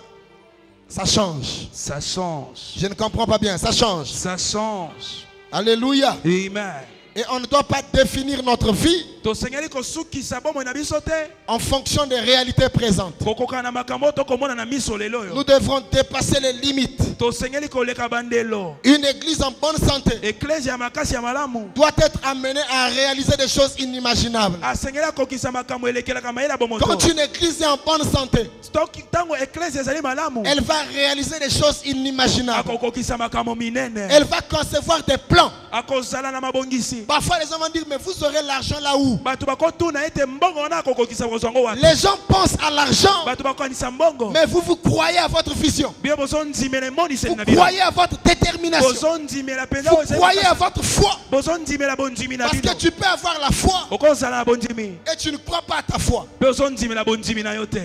ça change. Ça change. Je ne comprends pas bien, ça change. Ça change. Alléluia. Amen. Et on ne doit pas définir notre vie Tosengeli kosukisa bomoi na biso te. en fonction des réalités présentes. Kokoka na makambo tokomona na miso lelo Nous yo. devrons dépasser les limites. Tosengeli koleka bandelo. Une église en bonne santé Eklezia ya makasi ya malamu. doit être amenée à réaliser des choses inimaginables. Asengeli akokisa makambo elekelaka mayela Quand bomoto. une église est en bonne santé, Tango eklezia ezali malamu. elle va réaliser des choses inimaginables. Akokokisa makambo minene. Elle va concevoir des plans. Akozala na mabongisi. Parfois, les gens vont dire, mais vous aurez l'argent là où? Bato bakotuna ete mbongo wana akokokisa kozwango wapi. Les gens pensent à l'argent, Bato bakokanisa mbongo. mais vous croyez à votre vision. Bien bozondimela emoniseli Vous na bino. croyez à votre détermination. Bozondimela penza Vous oyo ezali croyez à makasi. votre foi. Bozondimela bondimi na Parce bino. que tu peux avoir la foi Okozala na bondimi. et tu ne crois pas à ta foi. Mpe ozondimela bondimi na yo te.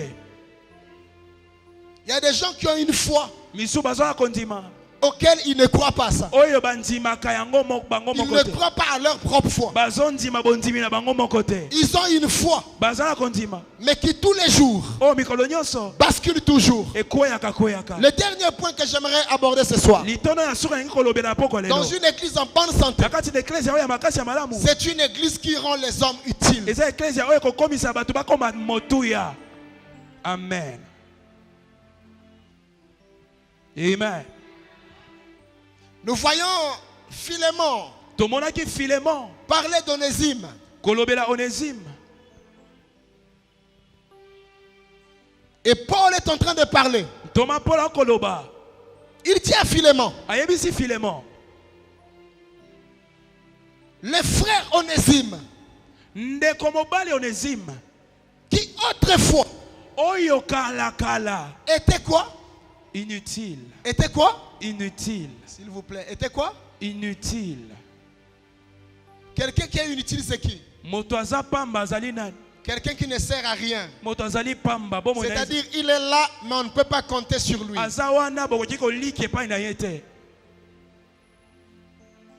Il y a des gens qui ont une foi Misu bazwaka kondima. auquel ils ne croient pas ça. Oyo bandimaka yango bango Ils moko ne te. croient pas à leur propre foi. Bazondima bondimi na bango moko te. Ils ont une foi, Bazala kondima. mais qui tous les jours Oyo mikolo nyonso bascule toujours. ekweyaka. Le dernier point que j'aimerais aborder ce soir, Litono ya suka yangi kolobela poko lelo. dans une église en bonne santé, Na kati na eklezia oyo ya makasi ya malamu. c'est une église qui rend les hommes utiles. Eza eklezia oyo ekokomisa bato bakoma motuya. Amen. Amen. Nous voyons Philémon Tomonaki Philémon parler d'Onésime. kolobela Onésime. Et Paul est en train de parler. Toma Paul koloba. Il dit à Philémon, Ayebisi Philémon. le frère Onésime, Ndeko mobali Onésime. qui autrefois Oyo kala. était quoi? Inutile. Était quoi? Inutile. S'il vous plaît, était quoi? Inutile. Quelqu'un qui est inutile, c'est qui? Moto aza pamba azali nani? Quelqu'un qui ne sert à rien. Moto azali pamba bo mona. C'est-à-dire, il est là, mais on ne peut pas compter sur lui. Vous Aza wana bokoki koliki epai na ye te.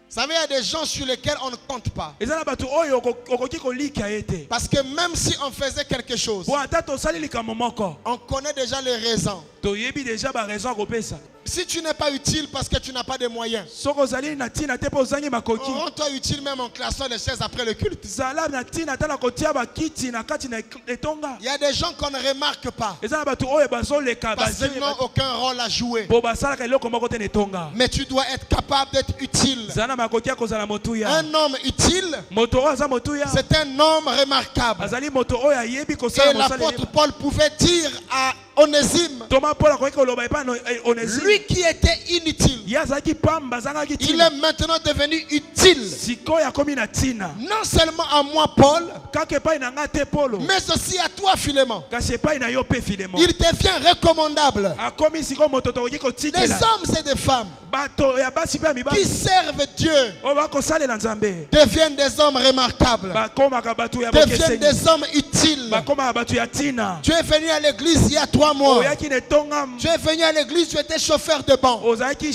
savez, il y a des gens sur lesquels on ne compte pas. Eza na bato oyo okoki koliki ye te. Parce que même si on faisait quelque chose, Po ata tosali likambo moko. on connaît déjà les raisons. Toyebi déjà ba raison ya kopesa. Si tu n'es pas utile parce que tu n'as pas de moyens, Soko ozali na tina te po ozangi makoki. rends-toi utile même en classant les chaises après le culte. Zala na tina tala kotia bakiti na kati na etonga. Il y a des gens qu'on ne remarque pas Eza na bato oyo bazoleka parce qu'ils n'ont aucun rôle à jouer. po basalaka eloko moko te na etonga. Mais tu dois être capable d'être utile. Zala na makoki ya kozala motuya. Un homme utile, Moto oyo aza motuya. c'est un homme remarquable. Azali moto oyo ayebi Et kosala l'apôtre mosala. Paul pouvait dire à Onésime, Thomas Paul akoki koloba epai na Onésime. lui qui était inutile, Ye azalaki pamba azalaki Il tina. est maintenant devenu utile. Sikoyo akomi na tina. Non seulement à moi, Paul, Kaka epai na nga te Polo. mais aussi à toi, Philémon. Kasi epai na yo pe Filemon. Il devient recommandable. Akomi sikoyo moto tokoki Des kotikela. hommes et des femmes Bato ya basi pe ya qui mibali. servent Dieu Oyo bakosalela Nzambe. deviennent des hommes remarquables, Bakomaka bato ya deviennent bokeseni. des hommes utiles. Bakomaka bato ya tina. Tu es venu à l'église il y a 3 mois. Oyaki ne tonga. Tu es venu à l'église, tu étais chauffeur de banc. Ozalaki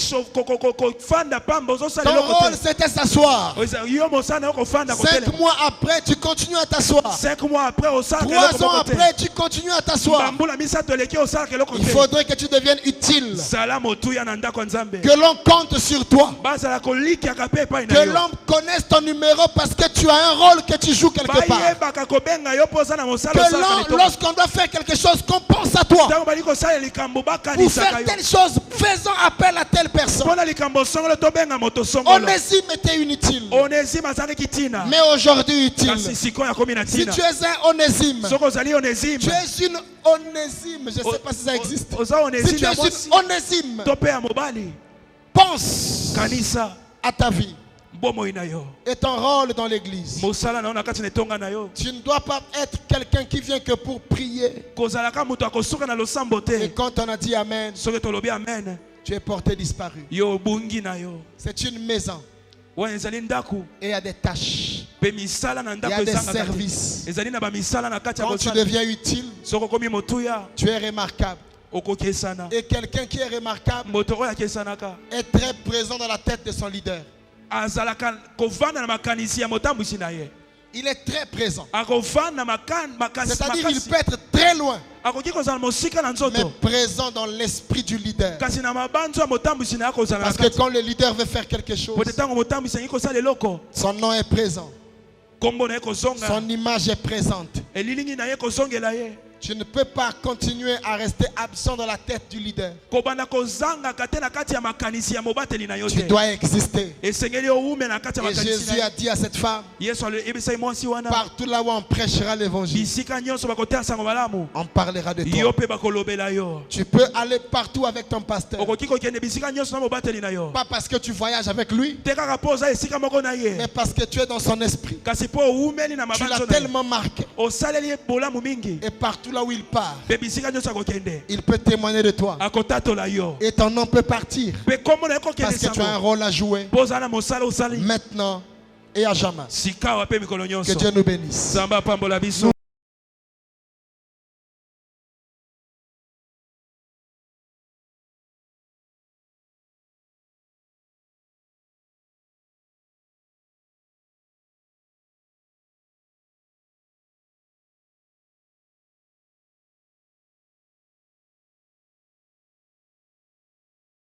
kofanda pamba ozosala Ton eloko rôle te. c'était s'asseoir. Yo mosana yo kofanda 5 kotelema. mois après, tu continues à t'asseoir. 5 mois après osala 3 ans après, tu continues à t'asseoir. bambula misato eleki osala eloko Il te. faudrait que tu deviennes utile. Sala motuya na ndako ya Nzambe. Que l'on compte sur toi. Bazala kolikiaka pe epai na Que yo. l'homme connaisse ton numéro parce que tu as un rôle que tu joues quelque part. Bayebaka kobenga yo mpo oza na mosala Que osalaka lorsqu'on doit faire quelque chose, qu'on pense à toi. ntango bali kosala likambo Pour bakanisaka faire yo. telle chose, faisons appel à telle personne. Mpona likambo songolo tobenga moto songolo. Onésime était inutile, Onésime azalaki tina. mais aujourd'hui utile. Kasi sikoyo akomi na Si tina. tu es un Onésime, Soki ozali Onésime. tu es une Onésime, je ne sais pas si ça existe. Oza Si Onésime tu ya es mwasi. une Onésime, To pe ya mobali. pense Kanisa à ta vie bomoi na yo. et ton rôle dans l'église. Mosala na yo na kati na etonga na yo. Tu ne dois pas être quelqu'un qui vient que pour prier. Kozalaka moto akosuka na losambo Et te. quand on a dit Amen, Soki tolobi amen. tu es porté disparu. Yo bungi na yo. C'est une maison Wana ezali ndako. et il y a des tâches. Pe misala na Il y ndako a des ezanga kati. services. Ezali na ba misala na kati ya Quand tu kosala. deviens utile, Soki okomi motuya tu es remarquable. okokesana. Et quelqu'un qui est remarquable Moto oyo akesanaka. est très présent dans la tête de son leader. Azalaka kovanda na makanisi ya motambwisi na ye. Il est très présent. Akovanda makasi. C'est-à-dire qu'il peut être très loin, Akoki kozala mosika na mais nzoto. présent dans l'esprit du leader. Kasi na mabanzo ya motambwisi na ye kozala na Parce que kati. quand le leader veut faire quelque chose, Po te ntango motambwisi alingi kosala eloko. son nom est présent. Kombo na ye kozonga. Son image est présente. Elilingi na ye kozongela ye. Tu ne peux pas continuer à rester absent dans la tête du leader. Kobanda kozanga kate na kati ya makanisi ya mobateli na yo Tu te. dois exister. Esengeli oume na kati ya Et makanisi Jésus na a dit à cette femme, ye. Yesu ebisai mwasi wana. partout là où on prêchera l'évangile, Bisika nyonso bakoteya sango malamu. on parlera de Yo toi. pe bakolobela yo. Tu peux aller partout avec ton pasteur. Okoki kokende bisika nyonso na mobateli na yo. Pas parce que tu voyages avec lui, Te kaka po oza esika moko na ye. mais parce que tu es dans son esprit. Kasi po oumeli na Tu l'as mabanzo na ye. tellement marqué. Osaleli ye bolamu mingi. Et partout là où il part, Pe bisika nyonso akokende. il peut témoigner de toi. Akotatola yo. Et ton nom peut partir. Pe kombo na ye kokende Parce que tu as un sango. rôle à jouer Po oza na mosala osali. maintenant et à jamais. Sika wa pe mikolo Que nyonso. Dieu nous bénisse. Zamba pambola biso.